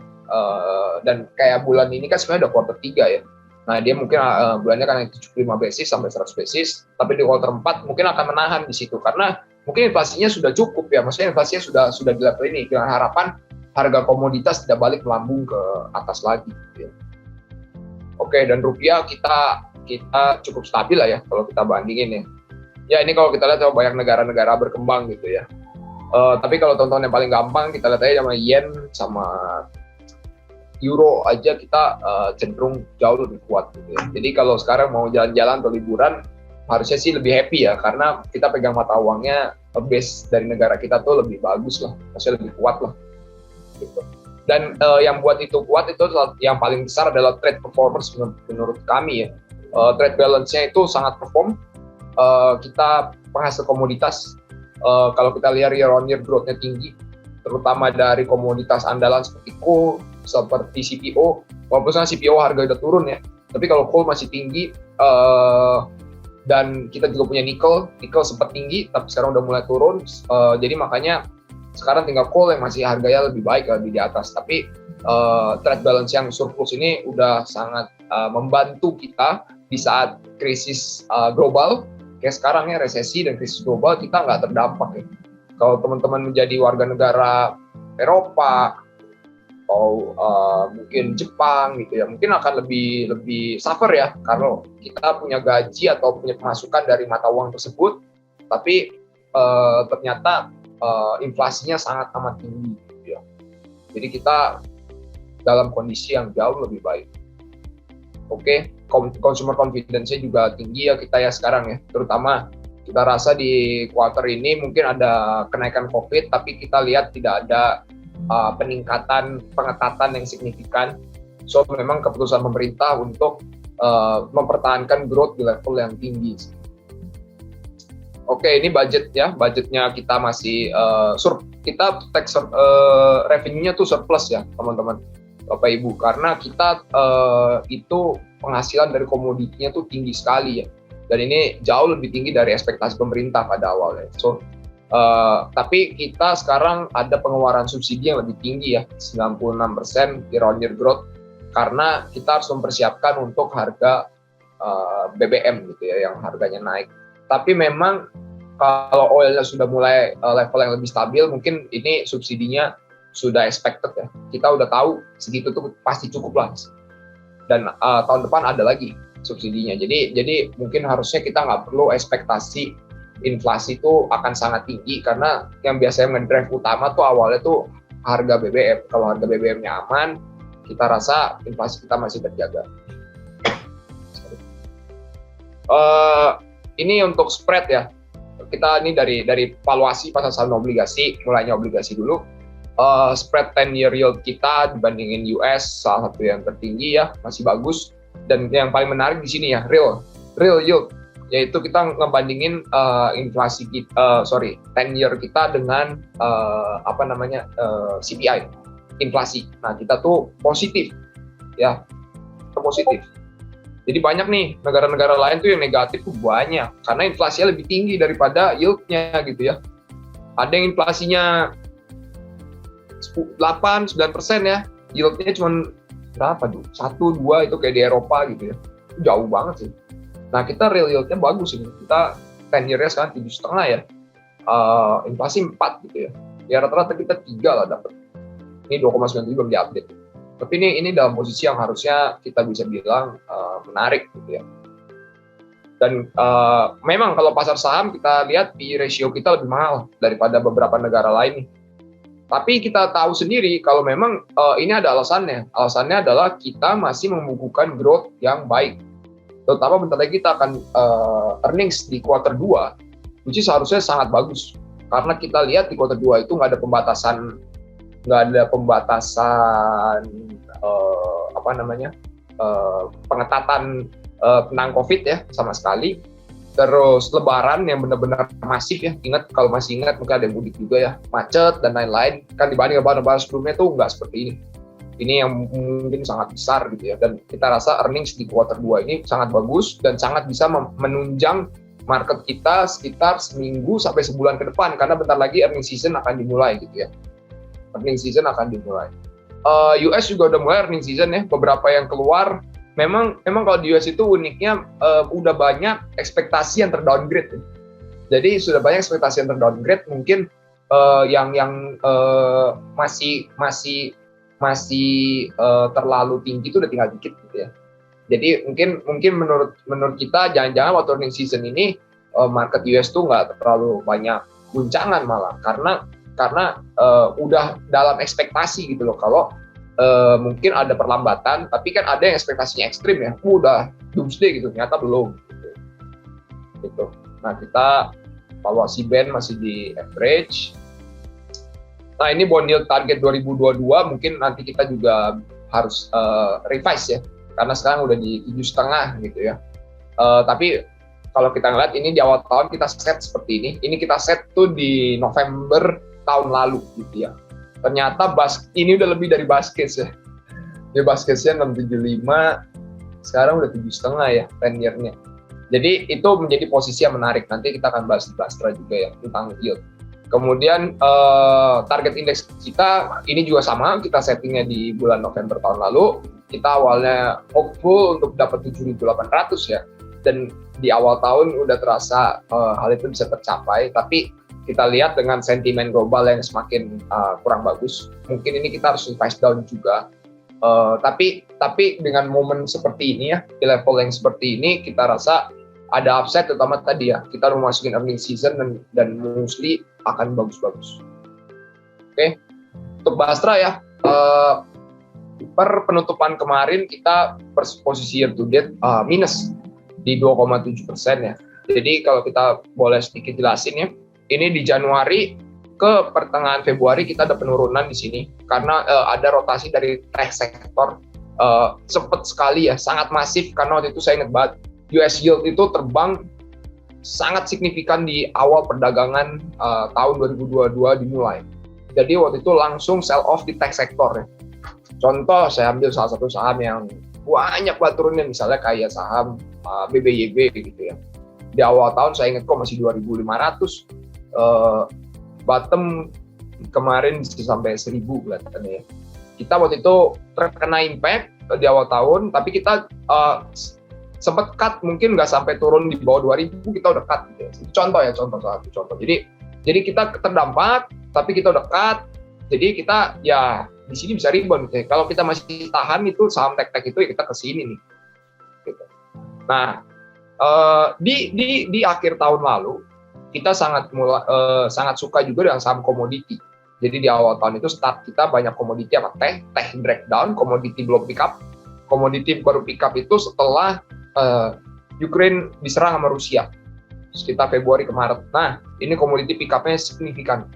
Dan kayak bulan ini kan sebenarnya udah kuartal 3 ya. Nah, dia mungkin bulannya kan 75 basis sampai 100 basis, tapi di kuartal 4 mungkin akan menahan di situ karena mungkin inflasinya sudah cukup ya. Maksudnya inflasinya sudah di level ini dengan harapan harga komoditas tidak balik melambung ke atas lagi gitu ya. Oke, dan rupiah kita cukup stabil lah ya kalau kita bandingin ya. Ya ini kalau kita lihat banyak negara-negara berkembang gitu ya. Tapi kalau tonton yang paling gampang kita lihat aja sama yen sama euro aja kita cenderung jauh lebih kuat gitu ya. Jadi kalau sekarang mau jalan-jalan atau liburan harusnya sih lebih happy ya karena kita pegang mata uangnya base dari negara kita tuh lebih bagus lah, maksudnya lebih kuat lah gitu. Dan yang buat itu kuat itu yang paling besar adalah trade performance menurut kami ya. Trade balance-nya itu sangat perform. Kita penghasil komoditas, kalau kita lihat year on year growth-nya tinggi, terutama dari komoditas andalan seperti coal, seperti CPO. Walaupun CPO harga udah turun ya, tapi kalau coal masih tinggi, dan kita juga punya nickel sempat tinggi, tapi sekarang udah mulai turun. Jadi makanya sekarang tinggal coal yang masih harganya lebih baik, lebih di atas. Tapi trade balance yang surplus ini udah sangat membantu kita di saat krisis global kayak sekarang ya, resesi dan krisis global, kita nggak terdampak ya. Kalau teman-teman menjadi warga negara Eropa atau mungkin Jepang gitu ya, mungkin akan lebih suffer ya kalau kita punya gaji atau punya pemasukan dari mata uang tersebut, tapi ternyata inflasinya sangat amat tinggi gitu ya. Jadi kita dalam kondisi yang jauh lebih baik. Oke, consumer confidence-nya juga tinggi ya kita ya sekarang ya, terutama kita rasa di kuartal ini mungkin ada kenaikan COVID, tapi kita lihat tidak ada pengetatan yang signifikan. So memang keputusan pemerintah untuk mempertahankan growth di level yang tinggi. Oke, ini budget ya, budgetnya kita masih kita tax revenue-nya tuh surplus ya teman-teman, Bapak Ibu, karena kita itu penghasilan dari komoditinya tuh tinggi sekali ya, dan ini jauh lebih tinggi dari ekspektasi pemerintah pada awalnya. So tapi kita sekarang ada pengeluaran subsidi yang lebih tinggi ya, 96% year on year growth, karena kita harus mempersiapkan untuk harga BBM gitu ya, yang harganya naik. Tapi memang kalau oilnya sudah mulai level yang lebih stabil, mungkin ini subsidinya sudah expected ya. Kita udah tahu segitu tuh pasti cukup lah. Dan tahun depan ada lagi subsidinya. Jadi mungkin harusnya kita nggak perlu ekspektasi inflasi itu akan sangat tinggi, karena yang biasanya mendrive utama tuh awalnya tuh harga BBM. Kalau harga BBM-nya aman, kita rasa inflasi kita masih terjaga. ini untuk spread ya. Kita ini dari valuasi pasar saham obligasi, mulainya obligasi dulu. Spread 10-year yield kita dibandingin US salah satu yang tertinggi ya, masih bagus. Dan yang paling menarik di sini ya, real yield, yaitu kita ngebandingin inflasi kita, 10-year kita dengan CPI, inflasi. Nah, kita tuh positif ya, positif. Jadi banyak nih negara-negara lain tuh yang negatif tuh banyak, karena inflasinya lebih tinggi daripada yield-nya gitu ya. Ada yang inflasinya 8-9% ya, yield-nya cuma berapa tuh? 1-2 itu kayak di Eropa gitu ya. Jauh banget sih. Nah, kita real yield-nya bagus ini. Kita 10-year-nya sekarang 7,5 ya. Inflasi 4 gitu ya. Ya rata-rata kita 3 lah dapat. Ini 2,97 belum diupdate. Tapi ini dalam posisi yang harusnya kita bisa bilang menarik gitu ya. Dan memang kalau pasar saham kita lihat PE ratio kita lebih mahal daripada beberapa negara lain nih. Tapi kita tahu sendiri kalau memang ini ada alasannya. Alasannya adalah kita masih membukukan growth yang baik. Terutama bentar lagi kita akan earnings di quarter 2, which is seharusnya sangat bagus. Karena kita lihat di quarter 2 itu nggak ada pembatasan pengetatan tentang COVID ya sama sekali. Terus Lebaran yang benar-benar masif ya, kalau masih ingat mungkin ada yang mudik juga ya, macet dan lain-lain. Kan dibanding Lebaran sebelumnya tuh nggak seperti ini. Ini yang mungkin sangat besar gitu ya, dan kita rasa earnings di quarter 2 ini sangat bagus dan sangat bisa menunjang market kita sekitar seminggu sampai sebulan ke depan, karena bentar lagi earnings season akan dimulai gitu ya. Earnings season akan dimulai. US juga udah mulai earnings season ya, beberapa yang keluar. Memang kalau di US itu uniknya udah banyak ekspektasi yang terdowngrade. Jadi sudah banyak ekspektasi yang terdowngrade, mungkin yang masih terlalu tinggi itu udah tinggal dikit gitu ya. Jadi mungkin menurut kita jangan-jangan waktu earnings season ini market US tuh nggak terlalu banyak guncangan malah, karena udah dalam ekspektasi gitu loh, kalau mungkin ada perlambatan, tapi kan ada yang ekspektasinya ekstrim ya, udah doomsday gitu, ternyata belum gitu. Nah, kita valuasi band masih di average. Nah, ini bond yield target 2022 mungkin nanti kita juga harus revise ya, karena sekarang udah di 7,5 gitu ya. Tapi kalau kita ngeliat ini di awal tahun kita set seperti ini. Ini kita set tuh di November tahun lalu gitu ya. Ternyata ini udah lebih dari base case ya. Dia base case-nya 675, sekarang udah 7,5 ya 10-year-nya. Jadi itu menjadi posisi yang menarik. Nanti kita akan bahas di Bastra juga ya tentang yield. Kemudian target indeks kita ini juga sama, kita settingnya di bulan November tahun lalu. Kita awalnya hopeful untuk dapat 7.800 ya. Dan di awal tahun udah terasa hal itu bisa tercapai, tapi kita lihat dengan sentimen global yang semakin kurang bagus, mungkin ini kita harus revise down juga. Tapi dengan momen seperti ini ya, di level yang seperti ini, kita rasa ada upside, terutama tadi ya, kita memasukin earnings season dan mostly akan bagus-bagus. Oke. Untuk Bastra ya, per penutupan kemarin kita posisi year to date minus di 2,7% ya. Jadi kalau kita boleh sedikit jelasin ya, ini di Januari ke pertengahan Februari kita ada penurunan di sini karena ada rotasi dari tech sektor cepat sekali ya, sangat masif, karena waktu itu saya ingat banget US yield itu terbang sangat signifikan di awal perdagangan tahun 2022 dimulai. Jadi waktu itu langsung sell off di tech sektor ya. Contoh saya ambil salah satu saham yang banyak banget turunnya, misalnya kayak saham BBYB gitu ya. Di awal tahun saya ingat kok masih 2.500. Bottom kemarin bisa sampai 1.000 kelihatannya ya. Kita waktu itu terkena impact di awal tahun, tapi kita sempat cut, mungkin nggak sampai turun di bawah 2.000, kita udah cut gitu ya. Contoh. Jadi kita terdampak, tapi kita udah cut. Jadi kita ya di sini bisa rebound gitu ya. Kalau kita masih tahan itu saham tech itu ya kita ke sini nih. Gitu. Nah, di akhir tahun lalu kita sangat suka juga dengan saham komoditi. Jadi di awal tahun itu start kita banyak komoditi apa teh breakdown, komoditi belum pick up. Komoditi baru pick up itu setelah Ukraine diserang sama Rusia. sekitar Februari ke Maret. Nah, ini komoditi pick up-nya signifikan.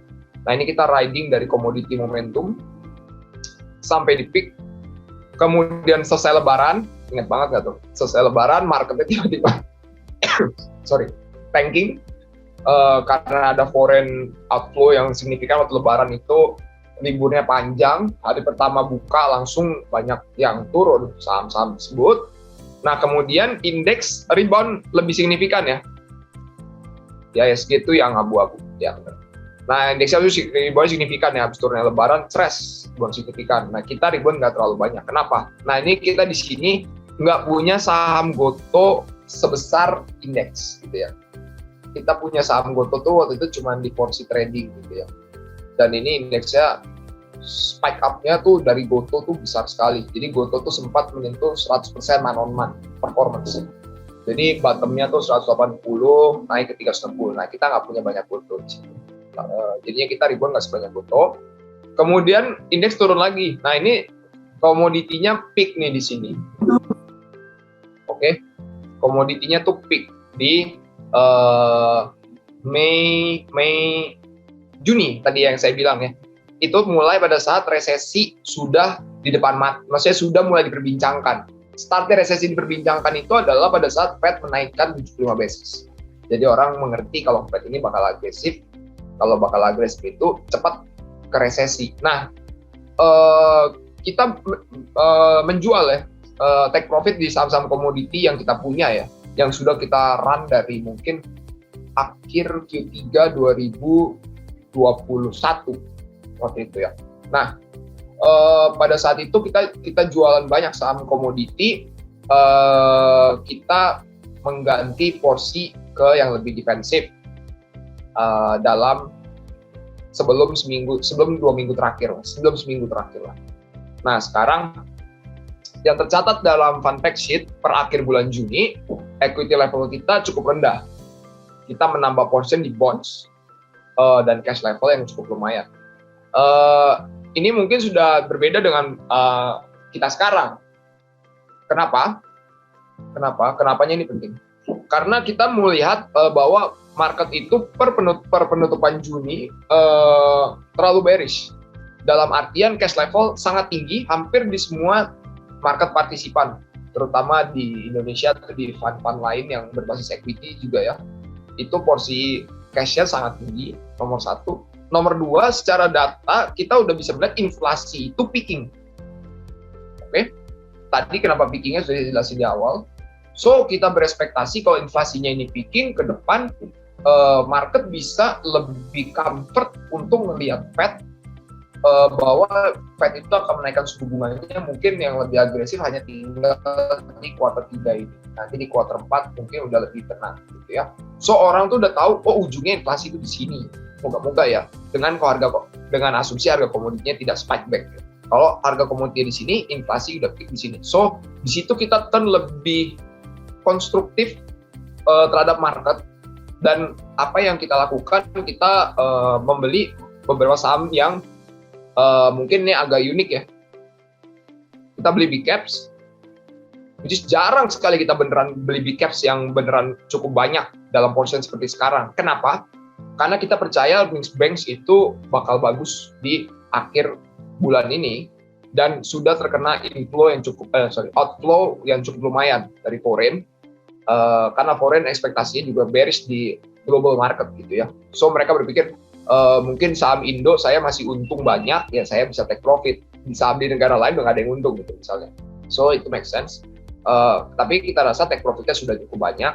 Nah, ini kita riding dari komoditi momentum sampai di peak. Kemudian selesai lebaran, ingat banget nggak tuh? Selesai lebaran, marketnya tiba-tiba tanking, karena ada foreign outflow yang signifikan waktu lebaran itu. Liburnya panjang, hari pertama buka langsung banyak yang turun saham-saham tersebut. Nah, kemudian indeks rebound lebih signifikan ya. Ya, IHSG itu yang abu-abu. Ya, benar. Nah, indeksnya itu rebound signifikan ya, habis turunnya lebaran, stres, rebound signifikan. Nah, kita rebound nggak terlalu banyak. Kenapa? Nah, ini kita di sini nggak punya saham GoTo sebesar indeks, gitu ya. Kita punya saham GoTo tuh waktu itu cuma di porsi trading, gitu ya. Dan ini indeksnya spike up-nya tuh dari GoTo tuh besar sekali. Jadi GoTo tuh sempat menyentuh 100% month-on-month performance. Jadi bottom-nya tuh 180, naik ke 360. Nah, kita nggak punya banyak GoTo di situ. Jadinya kita rebound nggak sebanyak GoTo. Kemudian indeks turun lagi. Nah, ini komoditinya peak nih di sini. Oke. Komoditinya tuh peak di Juni tadi yang saya bilang ya, itu mulai pada saat resesi sudah di depan mata, maksudnya sudah mulai diperbincangkan. Startnya resesi diperbincangkan itu adalah pada saat Fed menaikkan 75 basis. Jadi orang mengerti kalau Fed ini bakal agresif, kalau bakal agresif itu cepat ke resesi. Nah, kita menjual ya, take profit di saham-saham komoditi yang kita punya ya, yang sudah kita run dari mungkin akhir Q3 2021 waktu itu ya. Nah, pada saat itu kita jualan banyak saham komoditi, kita mengganti porsi ke yang lebih defensif dalam sebelum 2 minggu terakhir lah. Nah, sekarang yang tercatat dalam fund fact sheet per akhir bulan Juni, equity level kita cukup rendah. Kita menambah portion di bonds dan cash level yang cukup lumayan. Ini mungkin sudah berbeda dengan kita sekarang. Kenapa? Kenapanya ini penting? Karena kita melihat bahwa market itu per penutupan Juni terlalu bearish. Dalam artian cash level sangat tinggi hampir di semua market partisipan, terutama di Indonesia atau di fund-fund lain yang berbasis equity juga ya. Itu porsi cash-nya sangat tinggi, nomor 1. Nomor 2, secara data kita udah bisa melihat inflasi itu peaking. Oke? Tadi kenapa peakingnya sudah dijelasin di awal. So, kita berespektasi kalau inflasinya ini peaking, ke depan market bisa lebih comfort untuk melihat Fed bahwa Fed itu akan menaikkan suku bunganya, mungkin yang lebih agresif hanya tinggal di kuartal 3 ini. Nanti di kuartal 4 mungkin udah lebih tenang gitu ya. So orang tuh udah tahu, oh ujungnya inflasi itu di sini. Moga-moga ya, dengan asumsi harga komoditinya tidak spike back. Kalau harga komoditi di sini, inflasi udah peak di sini. So di situ kita turn lebih konstruktif terhadap market, dan apa yang kita lakukan, kita membeli beberapa saham yang mungkin ini agak unik ya. Kita beli big caps, which is jarang sekali kita beneran beli big caps yang beneran cukup banyak dalam portion seperti sekarang. Kenapa? Karena kita percaya banks itu bakal bagus di akhir bulan ini, dan sudah terkena outflow yang cukup lumayan dari foreign, karena foreign ekspektasinya juga bearish di global market gitu ya. So mereka berpikir mungkin saham Indo saya masih untung banyak, ya saya bisa take profit. Di saham di negara lain nggak ada yang untung gitu misalnya. So itu make sense. Tapi kita rasa take profitnya sudah cukup banyak.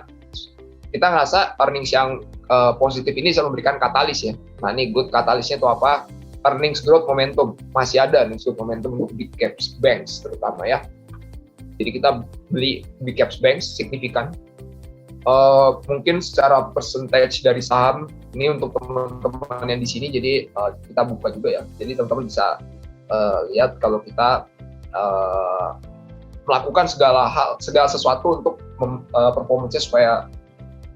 Kita ngerasa earnings yang positif ini bisa memberikan katalis ya. Nah ini good katalisnya itu apa? Earnings growth momentum. Masih ada earnings growth momentum untuk big caps banks terutama ya. Jadi kita beli big caps banks signifikan. Mungkin secara percentage dari saham ini untuk teman-teman yang di sini, jadi kita buka juga ya. Jadi teman-teman bisa lihat kalau kita melakukan segala sesuatu untuk performance-nya supaya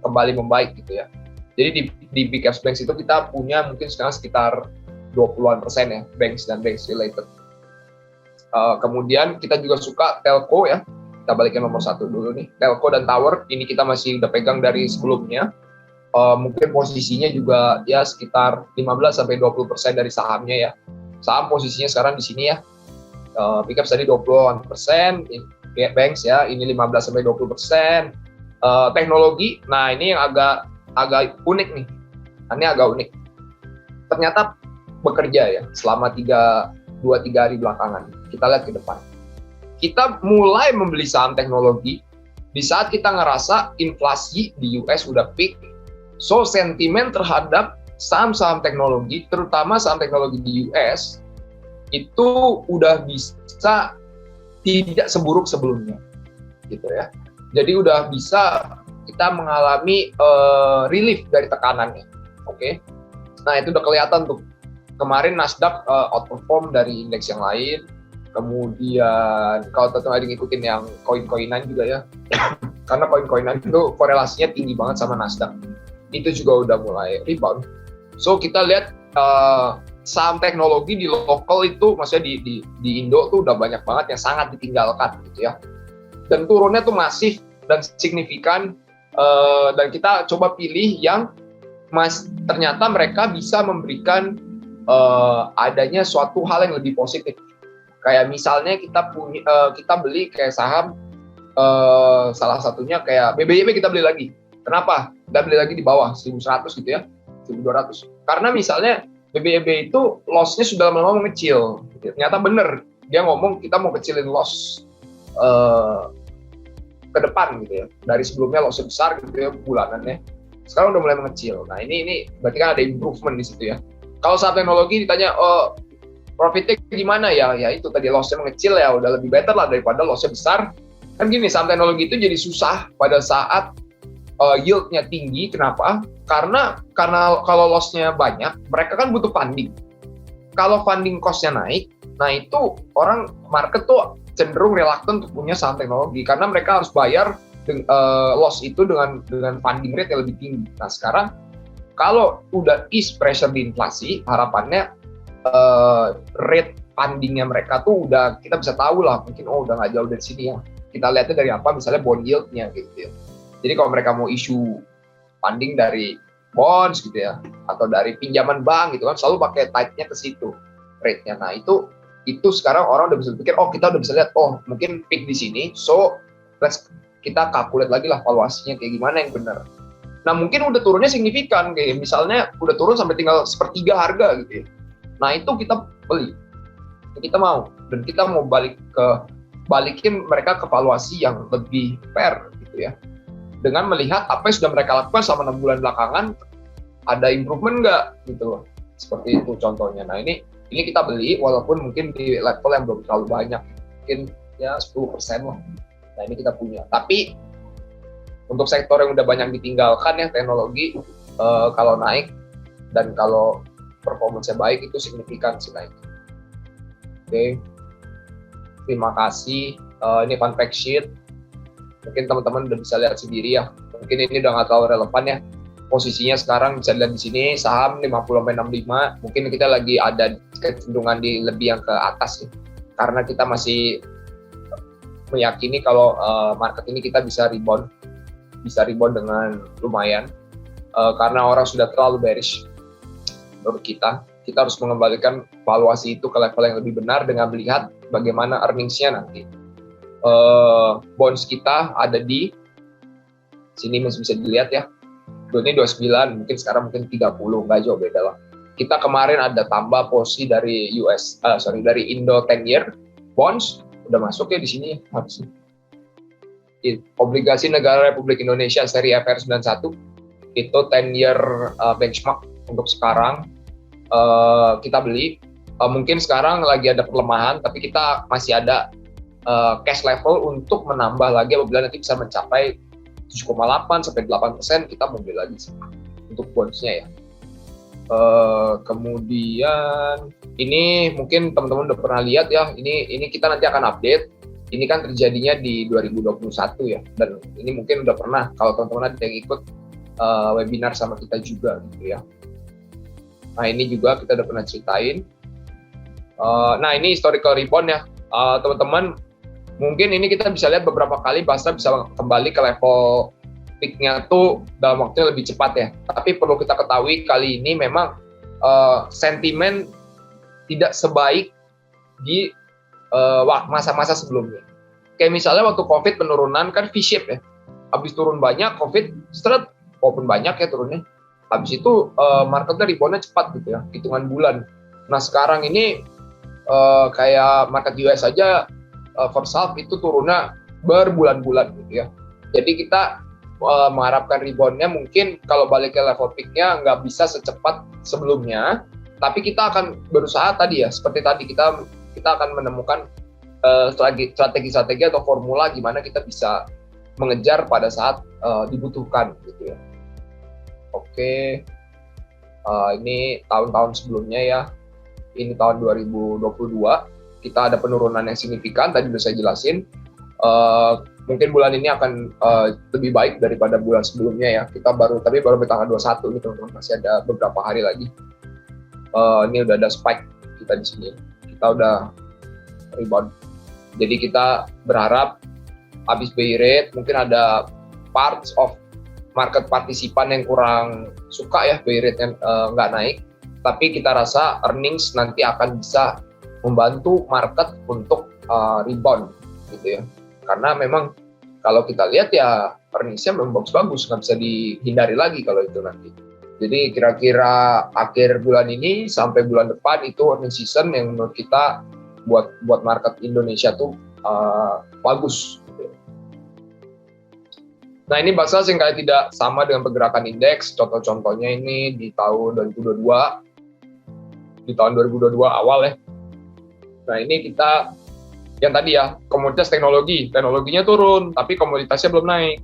kembali membaik gitu ya. Jadi di big caps banks itu kita punya mungkin sekarang sekitar 20% ya, banks dan banks related. Kemudian kita juga suka telco ya. Kita balikin nomor 1 dulu nih. Telco dan tower, ini kita masih udah pegang dari sebelumnya. mungkin posisinya juga ya sekitar 15-20% dari sahamnya ya. Saham posisinya sekarang di sini ya. Pickup tadi 20%, banks ya, ini 15-20%. Teknologi, nah ini yang agak unik nih. Ini agak unik. Ternyata bekerja ya selama 2-3 hari belakangan. Kita lihat ke depan. Kita mulai membeli saham teknologi di saat kita ngerasa inflasi di US udah peak. So, sentimen terhadap saham-saham teknologi, terutama saham teknologi di US, itu udah bisa tidak seburuk sebelumnya, gitu ya. Jadi udah bisa kita mengalami relief dari tekanannya, oke? Nah, itu udah kelihatan tuh. Kemarin Nasdaq outperform dari indeks yang lain. Kemudian kalau teman-teman ngikutin yang koin-koinan juga ya, karena koin-koinan itu korelasinya tinggi banget sama Nasdaq. Itu juga udah mulai rebound. So kita lihat saham teknologi di lokal itu, maksudnya di Indo tuh udah banyak banget yang sangat ditinggalkan gitu ya. Dan turunnya tuh masif dan signifikan, dan kita coba pilih yang ternyata mereka bisa memberikan adanya suatu hal yang lebih positif. Kayak misalnya kita beli kayak saham, salah satunya kayak BBYB kita beli lagi. Kenapa? Kita beli lagi di bawah 1.100 gitu ya, 1.200. Karena misalnya BBYB itu loss-nya sudah lama-lama mengecil. Ternyata bener, dia ngomong kita mau kecilin loss ke depan gitu ya. Dari sebelumnya loss besar gitu ya bulanannya. Sekarang udah mulai mengecil. Nah ini berarti kan ada improvement di situ ya. Kalau saham teknologi ditanya, profitnya gimana ya? Ya itu tadi loss-nya mengecil ya, udah lebih better lah daripada loss-nya besar. Kan gini, saham teknologi itu jadi susah pada saat yield-nya tinggi. Kenapa? Karena kalau loss-nya banyak, mereka kan butuh funding. Kalau funding cost-nya naik, nah itu market tuh cenderung reluctant untuk punya saham teknologi karena mereka harus bayar loss itu dengan funding rate yang lebih tinggi. Nah sekarang kalau udah ease pressure di inflasi, harapannya rate fundingnya mereka tuh udah kita bisa tahu lah, mungkin udah nggak jauh dari sini ya. Kita lihatnya dari apa, misalnya bond yield-nya gitu ya. Jadi kalau mereka mau issue funding dari bonds gitu ya, atau dari pinjaman bank gitu kan, selalu pakai type-nya ke situ rate-nya. Nah itu sekarang orang udah bisa berpikir, kita udah bisa lihat, mungkin peak di sini, so kita calculate lagi lah valuasinya kayak gimana yang benar. Nah mungkin udah turunnya signifikan, kayak misalnya udah turun sampai tinggal 1/3 harga gitu ya. Nah itu kita beli, kita mau, dan kita mau balikin mereka ke valuasi yang lebih fair gitu ya. Dengan melihat apa yang sudah mereka lakukan selama 6 bulan belakangan, ada improvement nggak gitu loh. Seperti itu contohnya. Nah ini kita beli walaupun mungkin di level yang belum terlalu banyak, mungkin ya 10% lah. Nah ini kita punya. Tapi untuk sektor yang udah banyak ditinggalkan ya, teknologi, kalau naik dan kalau performance-nya baik itu signifikan sih naik. Oke. Terima kasih. Ini fun fact sheet. Mungkin teman-teman udah bisa lihat sendiri ya. Mungkin ini udah nggak terlalu relevan ya. Posisinya sekarang bisa dilihat di sini, saham 50-65. Mungkin kita lagi ada kecenderungan di lebih yang ke atas ya. Karena kita masih meyakini kalau market ini kita bisa rebound dengan lumayan. Karena orang sudah terlalu bearish. Menurut kita harus mengembalikan valuasi itu ke level yang lebih benar dengan melihat bagaimana earnings-nya nanti. Bonds kita ada di sini, masih bisa dilihat ya. Dulu ini 29, mungkin sekarang mungkin 30, nggak jauh beda lah. Kita kemarin ada tambah posisi dari dari Indo 10 year bonds, udah masuk ya di sini harusnya. Obligasi negara Republik Indonesia seri FR91 itu 10 year benchmark untuk sekarang. Kita beli, mungkin sekarang lagi ada pelemahan, tapi kita masih ada cash level untuk menambah lagi apabila nanti bisa mencapai 7,8 sampai 8%, kita mau beli lagi sih untuk bonds-nya ya. Kemudian ini mungkin teman-teman udah pernah lihat ya, ini kita nanti akan update. Ini kan terjadinya di 2021 ya, dan ini mungkin udah pernah kalau teman-teman ada yang ikut webinar sama kita juga gitu ya. Nah ini juga kita udah pernah ceritain. Nah ini historical rebound ya, teman-teman. Mungkin ini kita bisa lihat beberapa kali Basra bisa kembali ke level peak-nya tuh dalam waktu yang lebih cepat ya. Tapi perlu kita ketahui kali ini memang sentimen tidak sebaik di masa-masa sebelumnya. Kayak misalnya waktu COVID penurunan kan V-shape ya. Habis turun banyak, COVID seret, walaupun banyak ya turunnya. Habis itu marketnya rebound-nya cepat gitu ya, hitungan bulan. Nah sekarang ini kayak market US saja first half itu turunnya berbulan-bulan gitu ya. Jadi kita mengharapkan rebound-nya mungkin kalau balik ke level peak-nya nggak bisa secepat sebelumnya, tapi kita akan berusaha tadi ya, seperti tadi kita akan menemukan strategi-strategi atau formula gimana kita bisa mengejar pada saat dibutuhkan gitu ya. Oke, ini tahun-tahun sebelumnya ya, ini tahun 2022 kita ada penurunan yang signifikan, tadi sudah saya jelasin. Mungkin bulan ini akan lebih baik daripada bulan sebelumnya ya. Tapi baru tanggal 21 nih teman-teman, masih ada beberapa hari lagi. Ini udah ada spike kita di sini. Kita udah rebound. Jadi kita berharap habis buy rate mungkin ada parts of market partisipan yang kurang suka ya buy rate-nya nggak naik. Tapi kita rasa earnings nanti akan bisa membantu market untuk rebound gitu ya. Karena memang kalau kita lihat ya earnings-nya memang bagus, nggak bisa dihindari lagi kalau itu nanti. Jadi kira-kira akhir bulan ini sampai bulan depan itu earnings season yang menurut kita buat market Indonesia tuh bagus. Gitu. Nah ini bahasa singkat tidak sama dengan pergerakan indeks. Contoh-contohnya ini di tahun 2022, di tahun 2022 awal ya. Nah ini kita yang tadi ya, komoditas teknologinya turun, tapi komoditasnya belum naik.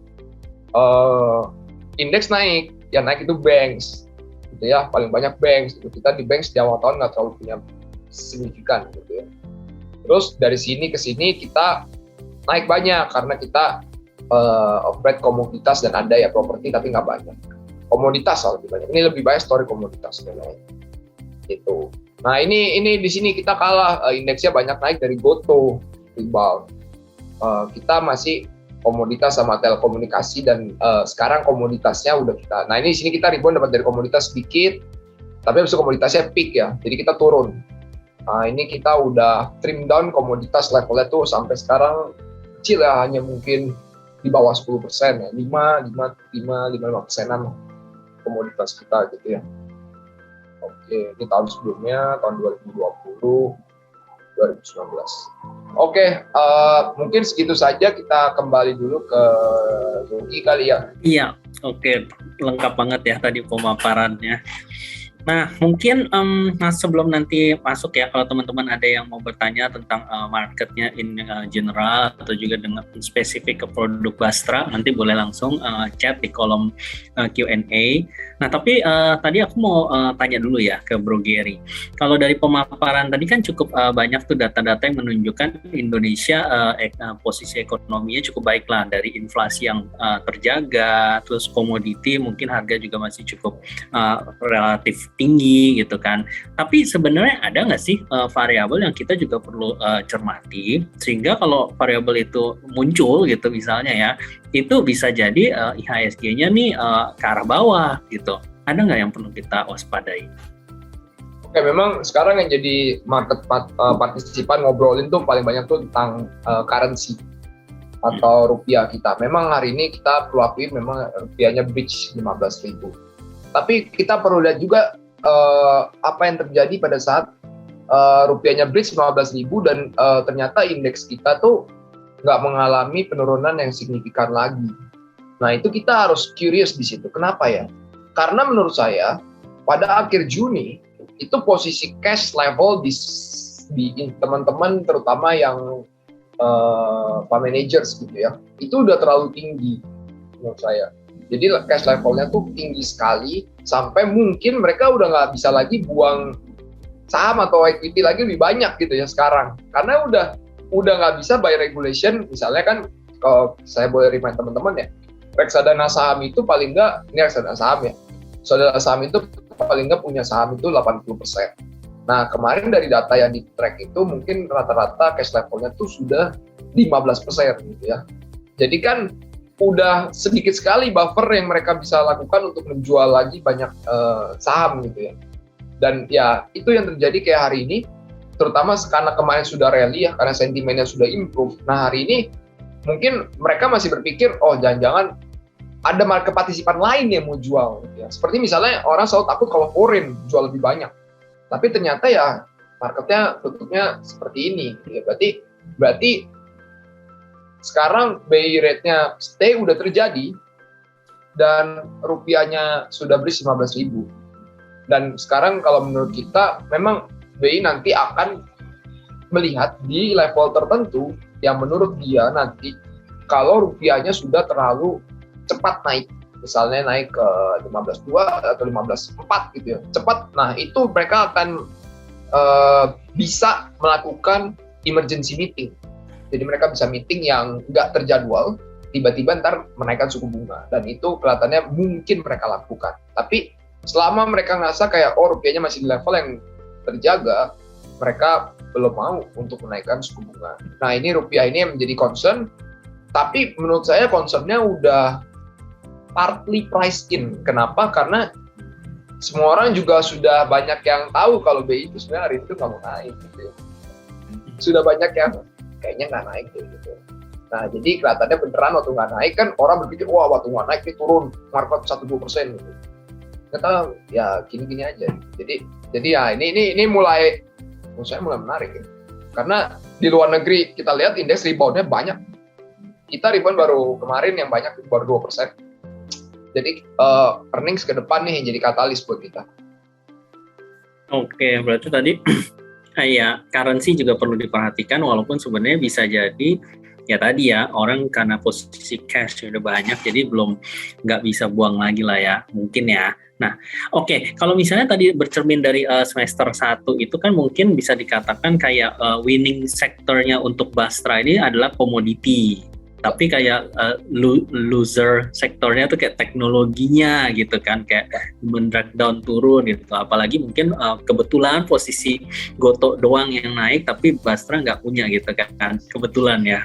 Indeks naik, yang naik itu banks, gitu ya, paling banyak banks. Gitu. Kita di banks di awal tahun nggak terlalu punya signifikan, gitu ya. Terus dari sini ke sini kita naik banyak karena kita operate komoditas dan ada ya properti tapi nggak banyak. Komoditas lebih banyak. Ini lebih banyak story komoditas dan lain. Gitu. Nah ini di sini kita kalah, indeksnya banyak naik dari Goto, rebound. Kita masih komoditas sama telekomunikasi dan sekarang komoditasnya udah kita. Nah ini di sini kita rebound dapat dari komoditas sedikit, tapi habis itu komoditasnya peak ya, jadi kita turun. Nah ini kita udah trim down komoditas levelnya tuh sampai sekarang kecil ya, hanya mungkin di bawah 10% ya, 5-5%-an komoditas kita gitu ya. Oke, ini tahun sebelumnya, tahun 2020, 2019. Oke, mungkin segitu saja, kita kembali dulu ke Yogi kali ya. Iya, oke, lengkap banget ya tadi pemaparannya. Nah, mungkin sebelum nanti masuk ya, kalau teman-teman ada yang mau bertanya tentang marketnya in general atau juga dengan spesifik ke produk Bastra, nanti boleh langsung chat di kolom Q&A. Nah, tapi tadi aku mau tanya dulu ya ke Bro Gary. Kalau dari pemaparan tadi kan cukup banyak tuh data-data yang menunjukkan Indonesia posisi ekonominya cukup baik lah, dari inflasi yang terjaga, terus komoditi mungkin harga juga masih cukup relatif tinggi gitu kan. Tapi sebenarnya ada nggak sih variabel yang kita juga perlu cermati sehingga kalau variabel itu muncul gitu misalnya ya, itu bisa jadi IHSG-nya nih ke arah bawah gitu. Ada nggak yang perlu kita waspadai? Oke, memang sekarang yang jadi market partisipan ngobrolin tuh paling banyak tuh tentang currency atau rupiah kita. Memang hari ini kita perlu akui memang rupiahnya breach 15.000. Tapi kita perlu lihat juga apa yang terjadi pada saat rupiahnya breach 15.000 dan ternyata indeks kita tuh nggak mengalami penurunan yang signifikan lagi. Nah itu kita harus curious di situ. Kenapa ya? Karena menurut saya pada akhir Juni itu posisi cash level di teman-teman terutama yang fund managers gitu ya, itu udah terlalu tinggi menurut saya. Jadi cash levelnya tuh tinggi sekali sampai mungkin mereka udah nggak bisa lagi buang saham atau equity lagi lebih banyak gitu ya sekarang, karena udah nggak bisa by regulation. Misalnya kan kalau saya boleh remind teman-teman ya, reksadana saham itu paling nggak, ini reksadana saham ya, reksadana saham itu paling nggak punya saham itu 80%. Nah kemarin dari data yang di track itu mungkin rata-rata cash levelnya tuh sudah 15% gitu ya. Jadi kan udah sedikit sekali buffer yang mereka bisa lakukan untuk menjual lagi banyak saham gitu ya. Dan ya itu yang terjadi kayak hari ini, terutama karena kemarin sudah rally ya, karena sentimennya sudah improve. Nah hari ini mungkin mereka masih berpikir, oh jangan-jangan ada market partisipan lain yang mau jual. Gitu ya. Seperti misalnya orang selalu takut kalau foreign jual lebih banyak. Tapi ternyata ya marketnya tutupnya seperti ini. Gitu ya. Berarti sekarang BI rate-nya stay udah terjadi dan rupiahnya sudah beris 15.000. Dan sekarang kalau menurut kita memang BI nanti akan melihat di level tertentu yang menurut dia nanti kalau rupiahnya sudah terlalu cepat naik, misalnya naik ke 15.2 atau 15.4 gitu ya, cepat. Nah itu mereka akan bisa melakukan emergency meeting. Jadi mereka bisa meeting yang nggak terjadwal, tiba-tiba ntar menaikkan suku bunga. Dan itu kelihatannya mungkin mereka lakukan. Tapi selama mereka ngerasa kayak, oh rupiahnya masih di level yang terjaga, mereka belum mau untuk menaikkan suku bunga. Nah ini rupiah ini yang menjadi concern, tapi menurut saya concernnya udah partly priced in. Kenapa? Karena semua orang juga sudah banyak yang tahu kalau BI itu sebenarnya hari itu nggak mau naik. Gitu. Sudah banyak yang kayaknya nggak naik gitu. Nah jadi kelihatannya beneran waktu nggak naik kan orang berpikir wah waktu nggak naik ini turun market 1-2% gitu. Ternyata ya gini-gini aja. Jadi ya ini mulai menurut saya mulai menarik ya. Karena di luar negeri kita lihat indeks reboundnya banyak. Kita rebound baru kemarin yang banyak baru 2%. Jadi earnings ke depan nih jadi katalis buat kita. Oke, berarti tadi ya, currency juga perlu diperhatikan walaupun sebenarnya bisa jadi ya tadi ya orang karena posisi cash sudah banyak jadi nggak bisa buang lagi lah ya mungkin ya. Nah, oke, kalau misalnya tadi bercermin dari semester 1 itu kan mungkin bisa dikatakan kayak winning sektornya untuk Bastra ini adalah komoditi. Tapi kayak loser sektornya tuh kayak teknologinya gitu kan, kayak mendrag down turun gitu. Apalagi mungkin kebetulan posisi Gotoh doang yang naik tapi Bastra nggak punya gitu kan, kebetulan ya.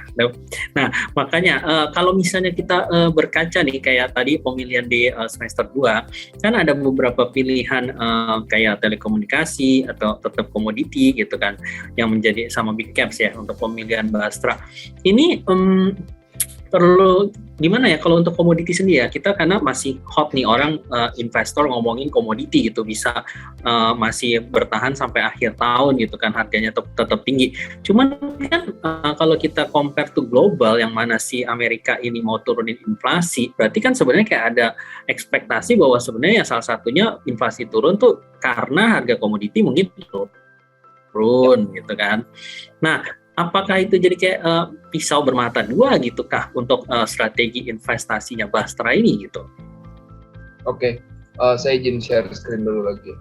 Nah makanya kalau misalnya kita berkaca nih kayak tadi pemilihan di semester 2 kan ada beberapa pilihan kayak telekomunikasi atau tetap komoditi gitu kan yang menjadi sama big caps ya untuk pemilihan Bastra. Ini perlu gimana ya kalau untuk komoditi sendiri ya, kita karena masih hot nih orang investor ngomongin komoditi gitu bisa masih bertahan sampai akhir tahun gitu kan, harganya tetap tinggi. Cuman kan kalau kita compare to global yang mana si Amerika ini mau turunin inflasi, berarti kan sebenarnya kayak ada ekspektasi bahwa sebenarnya salah satunya inflasi turun tuh karena harga komoditi mungkin turun gitu kan. Nah, apakah itu jadi kayak pisau bermata dua gitu kah untuk strategi investasinya Bastra ini gitu? Oke, saya izin share screen dulu lagi.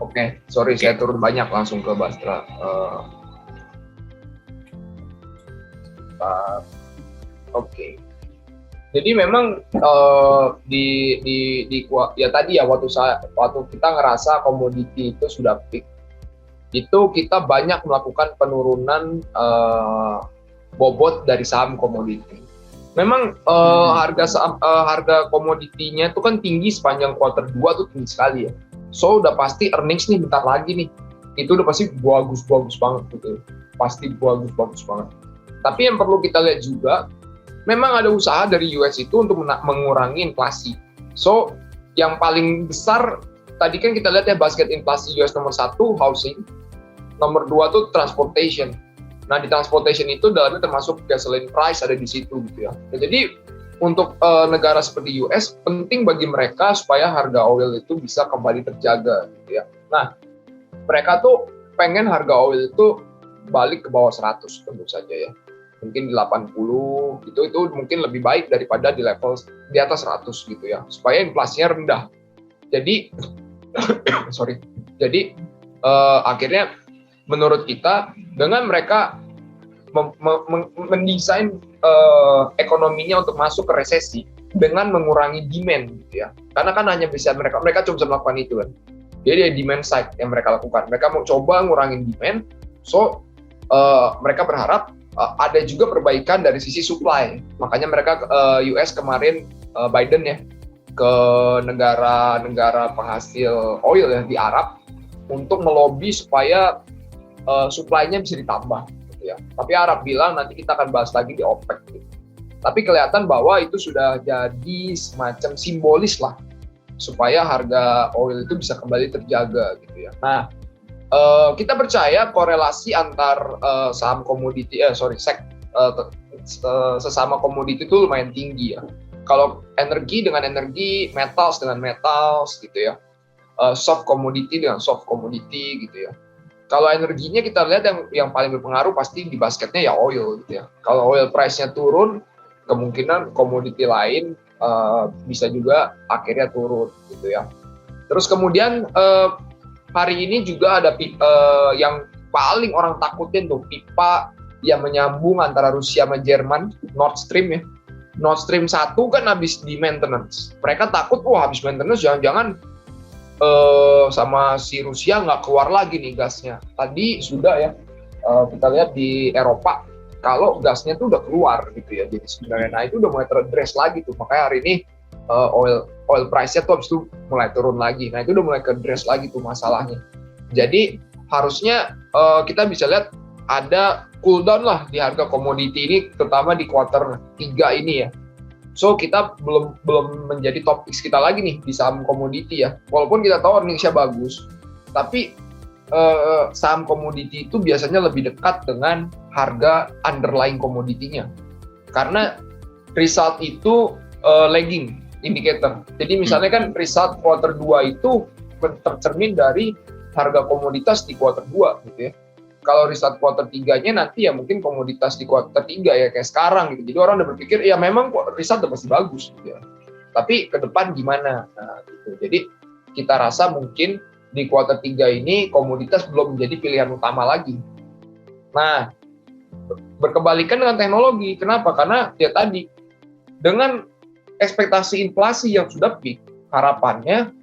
Oke, sorry saya turun banyak langsung ke Bastra. Oke. Jadi memang ya tadi ya waktu kita ngerasa komoditi itu sudah peak, itu kita banyak melakukan penurunan bobot dari saham komoditi. Memang harga komoditinya itu kan tinggi sepanjang kuartal 2 tuh tinggi sekali ya. So udah pasti earnings nih bentar lagi nih. Itu udah pasti bagus banget gitu. Pasti bagus banget. Tapi yang perlu kita lihat juga, memang ada usaha dari US itu untuk mengurangi inflasi. So yang paling besar tadi kan kita lihat ya basket inflasi US nomor 1 housing, nomor 2 tuh transportation. Nah di transportation itu dalamnya termasuk gasoline price ada di situ gitu ya. Nah, jadi untuk negara seperti US penting bagi mereka supaya harga oil itu bisa kembali terjaga gitu ya. Nah mereka tuh pengen harga oil itu balik ke bawah 100 tentu saja ya. Mungkin di 80 gitu itu mungkin lebih baik daripada di level di atas 100 gitu ya. Supaya inflasinya rendah. Jadi akhirnya menurut kita dengan mereka mendesain ekonominya untuk masuk ke resesi dengan mengurangi demand gitu ya. Karena kan hanya bisa mereka cuma bisa melakukan itu kan. Jadi demand side yang mereka lakukan. Mereka mau coba ngurangin demand. So mereka berharap ada juga perbaikan dari sisi supply. Makanya mereka US kemarin Biden ya ke negara-negara penghasil oil ya di Arab untuk melobi supaya supply-nya bisa ditambah gitu ya. Tapi Arab bilang nanti kita akan bahas lagi di OPEC gitu. Tapi kelihatan bahwa itu sudah jadi semacam simbolis lah supaya harga oil itu bisa kembali terjaga gitu ya. Nah, kita percaya korelasi antar saham komoditi, sesama komoditi itu lumayan tinggi ya. Kalau energi dengan energi, metals dengan metals gitu ya, soft commodity dengan soft commodity gitu ya. Kalau energinya kita lihat yang paling berpengaruh pasti di basketnya ya oil gitu ya. Kalau oil price-nya turun, kemungkinan komoditi lain bisa juga akhirnya turun gitu ya. Terus kemudian hari ini juga ada yang paling orang takutin tuh, pipa yang menyambung antara Rusia sama Jerman, Nord Stream ya. Nord Stream 1 kan habis di maintenance. Mereka takut, habis maintenance jangan-jangan sama si Rusia nggak keluar lagi nih gasnya. Tadi sudah ya, kita lihat di Eropa, kalau gasnya tuh udah keluar gitu ya. Jadi sebenarnya, nah itu udah mulai teraddress lagi tuh. Makanya hari ini oil price-nya tuh habis itu mulai turun lagi. Nah itu udah mulai ke-address lagi tuh masalahnya. Jadi harusnya kita bisa lihat ada cool down lah di harga komoditi ini, terutama di kuarter 3 ini ya. So kita belum menjadi topik kita lagi nih di saham komoditi ya. Walaupun kita tahu earningsnya bagus, tapi saham komoditi itu biasanya lebih dekat dengan harga underlying komoditinya. Karena result itu lagging indicator. Jadi misalnya kan result quarter 2 itu tercermin dari harga komoditas di quarter 2 gitu ya. Kalau result quarter 3-nya nanti ya mungkin komoditas di quarter 3 ya kayak sekarang gitu. Jadi orang udah berpikir ya memang result udah pasti bagus gitu ya. Tapi ke depan gimana? Nah, gitu. Jadi kita rasa mungkin di kuartal 3 ini komoditas belum menjadi pilihan utama lagi. Nah, berkebalikan dengan teknologi. Kenapa? Karena ya tadi, dengan ekspektasi inflasi yang sudah peak, harapannya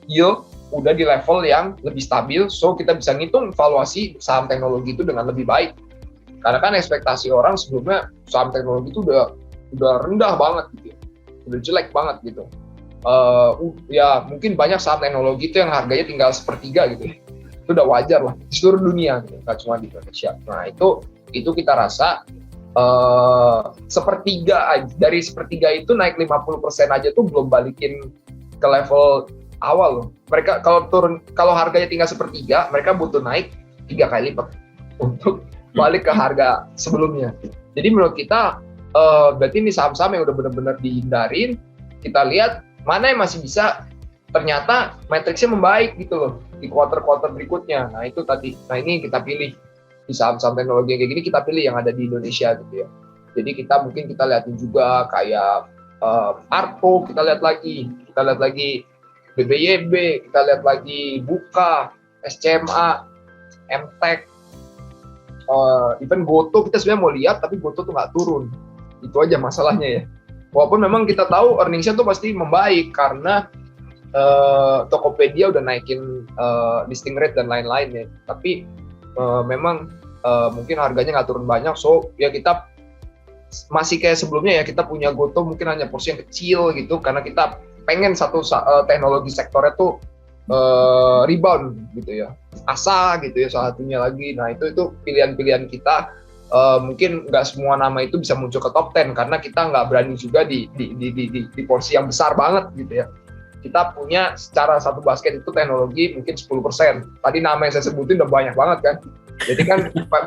yield udah di level yang lebih stabil, so kita bisa ngitung valuasi saham teknologi itu dengan lebih baik. Karena kan ekspektasi orang sebelumnya saham teknologi itu udah rendah banget gitu, udah jelek banget gitu. Ya mungkin banyak saham teknologi itu yang harganya tinggal sepertiga gitu, itu udah wajar lah di seluruh dunia, gitu. Nggak cuma di Indonesia. Nah itu kita rasa sepertiga, dari sepertiga itu naik 50% aja tuh belum balikin ke level awal loh. Mereka kalau harganya tinggal sepertiga, mereka butuh naik 3 kali lipat untuk balik ke harga sebelumnya. Jadi menurut kita berarti ini saham-saham yang udah benar-benar dihindarin. Kita lihat mana yang masih bisa, ternyata matriksnya membaik gitu loh di kuarter-kuarter berikutnya. Nah itu tadi. Nah ini kita pilih di saham-saham teknologi yang kayak gini, kita pilih yang ada di Indonesia gitu ya. Jadi mungkin kita lihatin juga kayak Arto, kita lihat lagi BBYB, kita lihat lagi Buka, SCMA, MTEK, even Goto kita sebenarnya mau lihat, tapi Goto tuh nggak turun. Itu aja masalahnya ya. Walaupun memang kita tahu earningsnya tuh pasti membaik karena Tokopedia udah naikin listing rate dan lain-lain ya. Tapi memang mungkin harganya nggak turun banyak, so ya kita masih kayak sebelumnya ya, kita punya Goto mungkin hanya porsi yang kecil gitu, karena kita pengen satu teknologi sektornya tuh rebound gitu ya, ASA gitu ya salah satunya lagi. Nah itu pilihan-pilihan kita. Mungkin nggak semua nama itu bisa muncul ke top 10 karena kita nggak berani juga di porsi yang besar banget gitu ya. Kita punya secara satu basket itu teknologi mungkin 10%. Tadi nama yang saya sebutin udah banyak banget kan. Jadi kan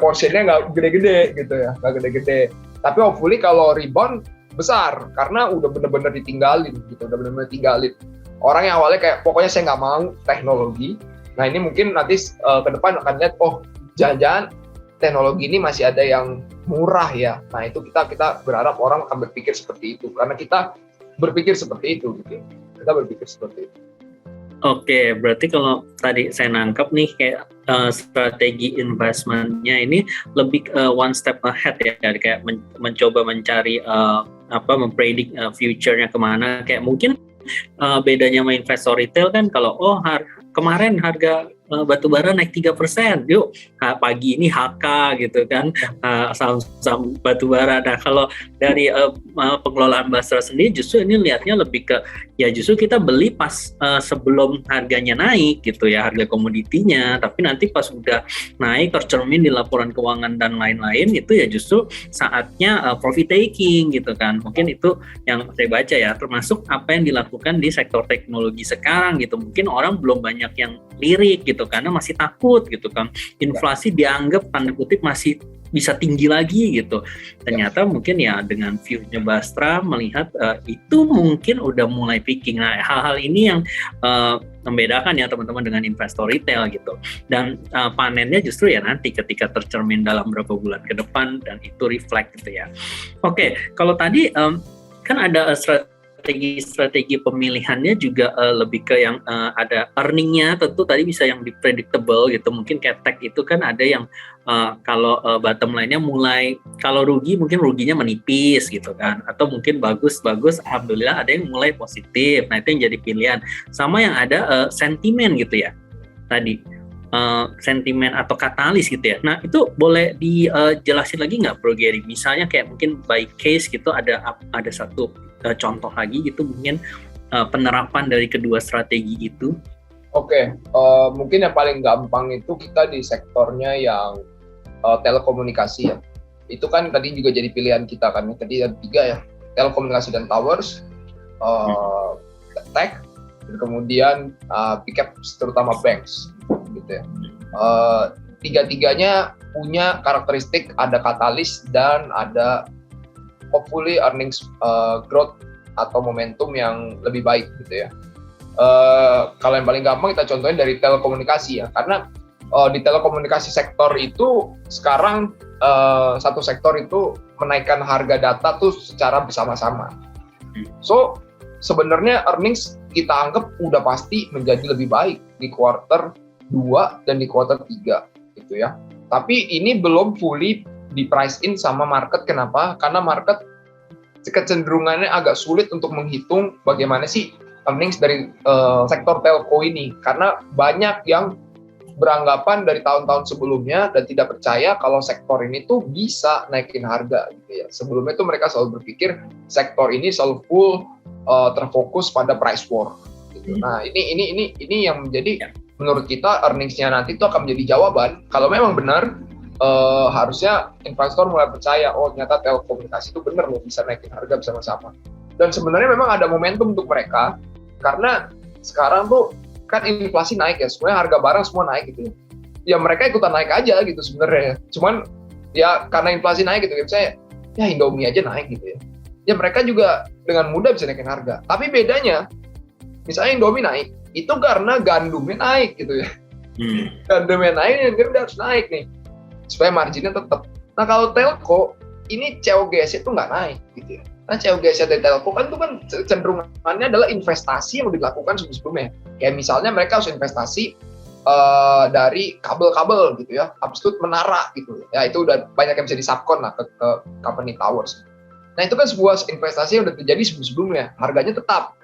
porsinya nggak gede-gede gitu ya, nggak gede-gede. Tapi hopefully kalau rebound besar karena udah bener-bener ditinggalin gitu, udah bener-bener tinggalin. Orang yang awalnya kayak pokoknya saya nggak mau teknologi. Nah ini mungkin nanti ke depan akan lihat, oh jangan-jangan teknologi ini masih ada yang murah ya. Nah itu kita berharap orang akan berpikir seperti itu karena kita berpikir seperti itu gitu. Kita berpikir seperti itu. Oke, berarti kalau tadi saya nangkep nih kayak strategi investmentnya ini lebih one step ahead ya, kayak mencoba mencari mempredik future-nya kemana. Kayak mungkin bedanya sama investor retail kan, kalau kemarin harga batubara naik 3%, yuk pagi ini HK gitu kan, saham batubara. Nah kalau dari pengelolaan Basra sendiri justru ini lihatnya lebih ke ya justru kita beli pas sebelum harganya naik gitu ya, harga komoditinya, tapi nanti pas udah naik tercermin di laporan keuangan dan lain-lain itu ya justru saatnya profit taking gitu kan. Mungkin itu yang saya baca ya, termasuk apa yang dilakukan di sektor teknologi sekarang gitu. Mungkin orang belum banyak yang lirik gitu karena masih takut gitu kan, inflasi dianggap tanda kutip masih bisa tinggi lagi gitu. Ternyata mungkin ya dengan view-nya Bastra melihat itu mungkin udah mulai peaking. Nah hal-hal ini yang membedakan ya teman-teman dengan investor retail gitu. Dan panennya justru ya nanti ketika tercermin dalam beberapa bulan ke depan dan itu reflect gitu ya. Oke, kalau tadi kan ada strategi pemilihannya juga lebih ke yang ada earningnya, tentu tadi bisa yang predictable gitu. Mungkin kayak tech itu kan ada yang kalau bottom line-nya mulai, kalau rugi mungkin ruginya menipis gitu kan, atau mungkin bagus alhamdulillah ada yang mulai positif. Nah itu yang jadi pilihan. Sama yang ada sentimen gitu ya tadi, sentimen atau katalis gitu ya. Nah itu boleh dijelasin lagi nggak Bro Gary? Misalnya kayak mungkin by case gitu, ada satu contoh lagi gitu mungkin penerapan dari kedua strategi itu. Oke, mungkin yang paling gampang itu kita di sektornya yang telekomunikasi ya. Itu kan tadi juga jadi pilihan kita kan. Tadi ada 3 ya, telekomunikasi dan towers, tech, dan kemudian pickup terutama banks gitu ya. Tiga-tiganya punya karakteristik ada katalis dan ada hopefully earnings growth atau momentum yang lebih baik gitu ya. Kalau yang paling gampang kita contohin dari telekomunikasi ya, karena di telekomunikasi sektor itu sekarang satu sektor itu menaikkan harga data tuh secara bersama-sama. So sebenarnya earnings kita anggap udah pasti menjadi lebih baik di kuartal 2 dan di kuartal 3 gitu ya. Tapi ini belum fully di price in sama market. Kenapa? Karena market kecenderungannya agak sulit untuk menghitung bagaimana sih earnings dari sektor telco ini, karena banyak yang beranggapan dari tahun-tahun sebelumnya dan tidak percaya kalau sektor ini tuh bisa naikin harga gitu ya. Sebelumnya tuh mereka selalu berpikir sektor ini selalu full terfokus pada price war gitu. Nah ini yang menjadi menurut kita earnings-nya nanti itu akan menjadi jawaban kalau memang benar harusnya investor mulai percaya, oh ternyata telekomunikasi itu benar loh bisa naikin harga bersama-sama. Dan sebenarnya memang ada momentum untuk mereka, karena sekarang tuh kan inflasi naik ya, semuanya harga barang semua naik gitu. Ya mereka ikutan naik aja gitu sebenarnya. Cuman ya karena inflasi naik gitu, misalnya ya Indomie aja naik gitu ya. Ya mereka juga dengan mudah bisa naikin harga. Tapi bedanya, misalnya Indomie naik, itu karena gandumnya naik gitu ya. Gandumnya naik, dia udah harus naik nih, supaya marginnya tetap. Nah kalau telco, ini COGS itu nggak naik gitu ya. Nah COGS dari telco kan itu kan cenderungannya adalah investasi yang udah dilakukan sebelumnya. Kayak misalnya mereka harus investasi dari kabel-kabel gitu ya, habis itu menara gitu. Ya itu udah banyak yang bisa disubkon lah ke company towers. Nah itu kan sebuah investasi yang udah terjadi sebelumnya, harganya tetap.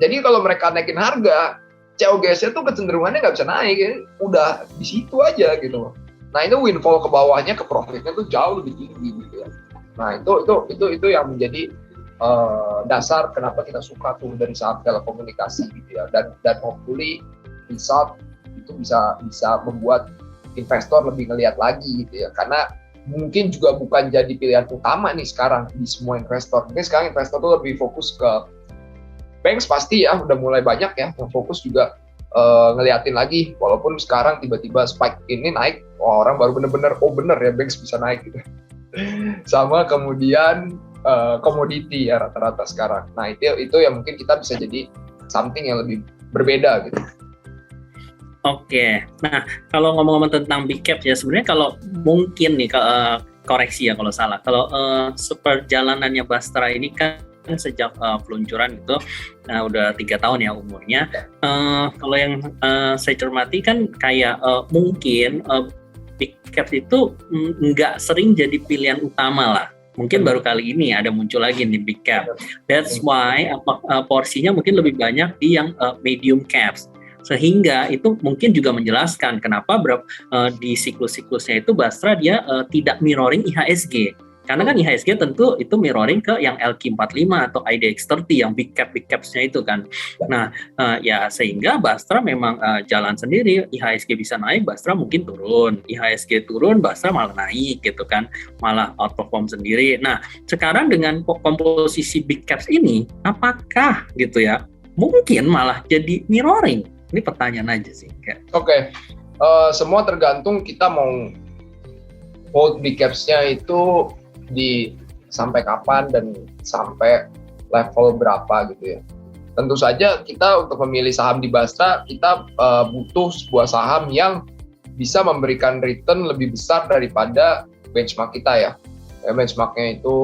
Jadi kalau mereka naikin harga, COGS-nya tuh kecenderungannya nggak bisa naik, ya. Udah di situ aja gitu. Nah itu windfall ke bawahnya, ke profitnya tuh jauh lebih tinggi gitu ya. Nah itu yang menjadi dasar kenapa kita suka tuh dari saham telekomunikasi gitu ya. Dan hopefully result itu bisa membuat investor lebih ngelihat lagi gitu ya. Karena mungkin juga bukan jadi pilihan utama nih sekarang di semua investor. Mungkin sekarang investor tuh lebih fokus ke banks pasti ya, udah mulai banyak ya yang fokus juga ngeliatin lagi, walaupun sekarang tiba-tiba spike ini naik, orang baru bener-bener bener ya banks bisa naik gitu. Sama kemudian komoditi ya rata-rata sekarang. Nah itu yang mungkin kita bisa jadi something yang lebih berbeda gitu. Oke, nah kalau ngomong-ngomong tentang big cap ya, sebenarnya kalau mungkin nih koreksi ya kalau salah, kalau seperjalanannya Bastra ini kan sejak peluncuran itu udah 3 tahun ya umurnya. Kalau yang saya cermati kan kayak mungkin big cap itu nggak sering jadi pilihan utama lah. Mungkin baru kali ini ada muncul lagi nih big cap. That's why porsinya mungkin lebih banyak di yang medium caps. Sehingga itu mungkin juga menjelaskan kenapa di siklus-siklusnya itu Bastra dia tidak mirroring IHSG. Karena kan IHSG tentu itu mirroring ke yang LQ45 atau IDX30 yang big caps-nya itu kan. Nah, ya sehingga Bastra memang jalan sendiri. IHSG bisa naik, Bastra mungkin turun. IHSG turun, Bastra malah naik gitu kan. Malah outperform sendiri. Nah, sekarang dengan komposisi big caps ini, apakah gitu ya, mungkin malah jadi mirroring? Ini pertanyaan aja sih. Oke. Semua tergantung kita mau hold big caps-nya itu di sampai kapan dan sampai level berapa gitu ya. Tentu saja kita untuk memilih saham di Bastra, kita butuh sebuah saham yang bisa memberikan return lebih besar daripada benchmark kita ya. Benchmarknya itu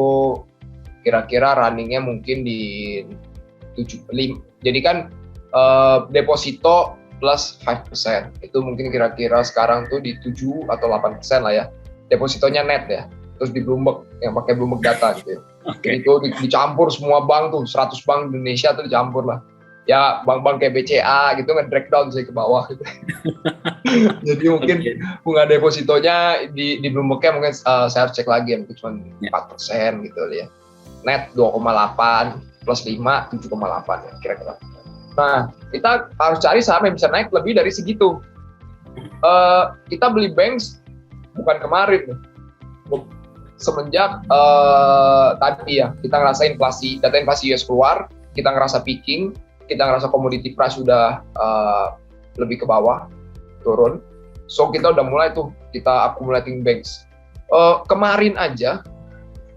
kira-kira runningnya mungkin di 75. Jadi kan deposito plus 5%. Itu mungkin kira-kira sekarang tuh di 7 atau 8% lah ya. Depositonya net ya. Terus di Bloomberg, yang pakai Bloomberg data gitu ya. Okay. Itu dicampur semua bank tuh, 100 bank di Indonesia tuh dicampur lah. Ya bank-bank kayak BCA gitu nge-drag down saya ke bawah gitu. Jadi mungkin bunga depositonya di Bloomberg-nya mungkin saya harus cek lagi mungkin cuma 4% gitu ya. Net 2,8 plus 5, 7,8 ya kira-kira. Nah, kita harus cari saham yang bisa naik lebih dari segitu. Kita beli banks bukan kemarin. Semenjak tadi ya, kita ngerasa data inflasi US keluar, kita ngerasa peaking, kita ngerasa commodity price sudah lebih ke bawah, turun. So, kita udah mulai tuh, kita accumulating banks. Kemarin aja,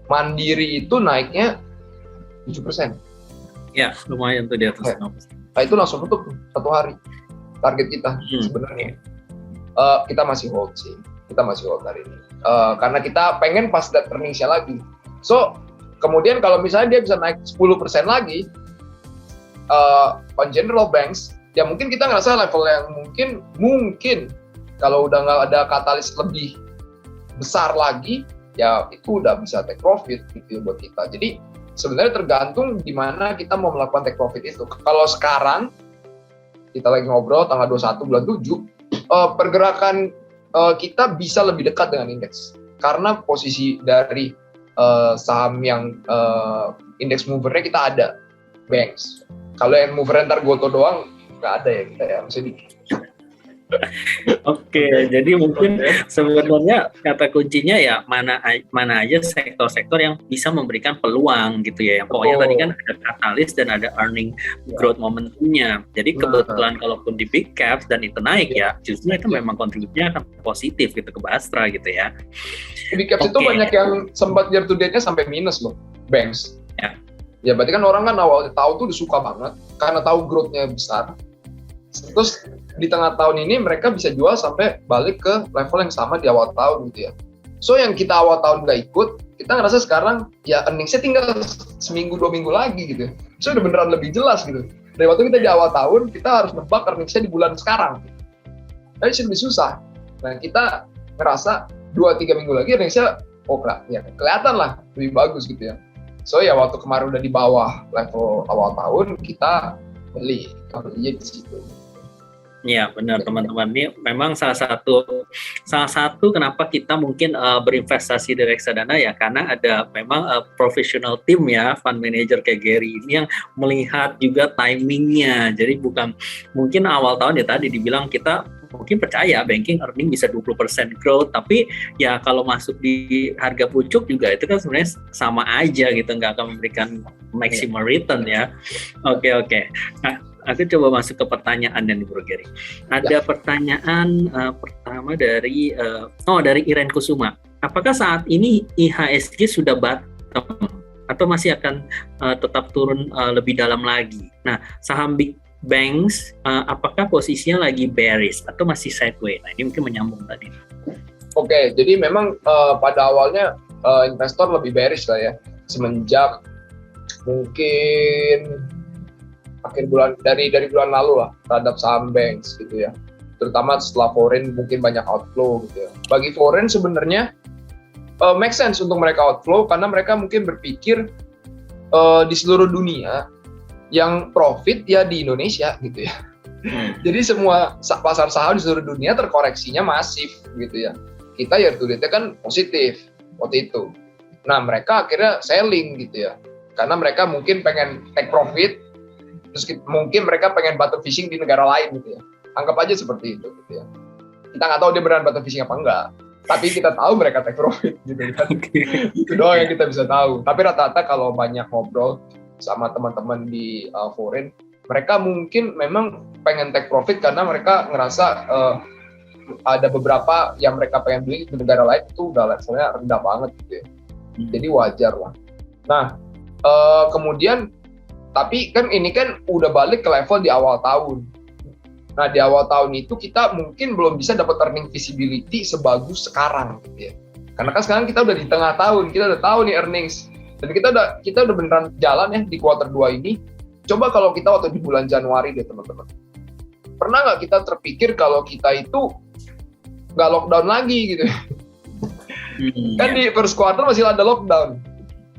Mandiri itu naiknya 7%. Ya, lumayan tuh di atas 5%. Nah, itu langsung tutup satu hari. Target kita sebenarnya. Kita masih hold sih. Kita masih hold hari ini. Karena kita pengen pas dat earnings-nya lagi. So, kemudian kalau misalnya dia bisa naik 10% lagi, on general banks, ya mungkin kita ngerasa level yang mungkin kalau udah nggak ada katalis lebih besar lagi, ya itu udah bisa take profit gitu buat kita. Jadi, sebenarnya tergantung di mana kita mau melakukan take profit itu. Kalau sekarang, kita lagi ngobrol tanggal 21 bulan 7, pergerakan kita bisa lebih dekat dengan indeks karena posisi dari saham yang indeks movernya kita ada banks. Kalau yang mover ntar goto doang nggak ada ya kita ya masih dikit. Oke, jadi mungkin sebenarnya kata kuncinya ya mana aja sektor-sektor yang bisa memberikan peluang gitu ya. Yang pokoknya tadi kan ada katalis dan ada earning growth momentumnya. Jadi kebetulan kalaupun di big caps dan itu naik ya, justru itu memang kontribusinya akan positif gitu ke Bastra gitu ya. Big caps itu banyak yang sempat year to date-nya sampai minus loh, banks. Ya berarti kan orang kan awalnya tahu tuh udah suka banget karena tahu growth-nya besar. Terus di tengah tahun ini mereka bisa jual sampai balik ke level yang sama di awal tahun gitu ya. So yang kita awal tahun nggak ikut, kita ngerasa sekarang ya earnings-nya tinggal seminggu 2 minggu lagi gitu. So udah beneran lebih jelas gitu. Dari waktu kita di awal tahun, kita harus nebak earnings-nya di bulan sekarang. Tapi sih lebih susah. Nah kita ngerasa 2-3 minggu lagi earnings-nya ya kelihatan lah lebih bagus gitu ya. So ya waktu kemarin udah di bawah level awal tahun, kita beli di situ. Ya benar teman-teman, ini memang salah satu kenapa kita mungkin berinvestasi di reksadana ya karena ada memang professional team ya, fund manager kayak Gary ini yang melihat juga timingnya. Jadi bukan mungkin awal tahun ya tadi dibilang kita mungkin percaya banking earning bisa 20% growth, tapi ya kalau masuk di harga pucuk juga itu kan sebenarnya sama aja gitu, nggak akan memberikan maximal return ya. Oke. Nah, aku coba masuk ke pertanyaan dan Bro Gary. Ada pertanyaan pertama dari Iren Kusuma. Apakah saat ini IHSG sudah bottom atau masih akan tetap turun lebih dalam lagi? Nah, saham big banks apakah posisinya lagi bearish atau masih sideways? Nah, ini mungkin menyambung tadi. Oke, jadi memang pada awalnya investor lebih bearish lah ya semenjak mungkin akhir bulan dari bulan lalu lah terhadap saham banks gitu ya, terutama setelah foreign mungkin banyak outflow gitu ya. Bagi foreign sebenarnya make sense untuk mereka outflow karena mereka mungkin berpikir di seluruh dunia yang profit ya di Indonesia gitu ya. Jadi semua pasar saham di seluruh dunia terkoreksinya masif gitu ya. Kita year to date kan positif waktu itu. Nah mereka akhirnya selling gitu ya. Karena mereka mungkin pengen take profit, terus mungkin mereka pengen bottom fishing di negara lain gitu ya. Anggap aja seperti itu gitu ya. Kita nggak tahu dia beneran bottom fishing apa enggak. Tapi kita tahu mereka take profit gitu kan. Itu doang yang kita bisa tahu. Tapi rata-rata kalau banyak ngobrol sama teman-teman di foreign, mereka mungkin memang pengen take profit karena mereka ngerasa ada beberapa yang mereka pengen beli di negara lain itu udah levelnya rendah banget gitu ya. Jadi wajar lah. Nah, kemudian tapi kan ini kan udah balik ke level di awal tahun. Nah, di awal tahun itu kita mungkin belum bisa dapat earning visibility sebagus sekarang gitu ya. Karena kan sekarang kita udah di tengah tahun, kita udah tahu nih earnings. Dan kita udah beneran jalan ya di kuarter 2 ini. Coba kalau kita waktu di bulan Januari deh teman-teman. Pernah nggak kita terpikir kalau kita itu nggak lockdown lagi gitu? Kan di first quarter masih ada lockdown.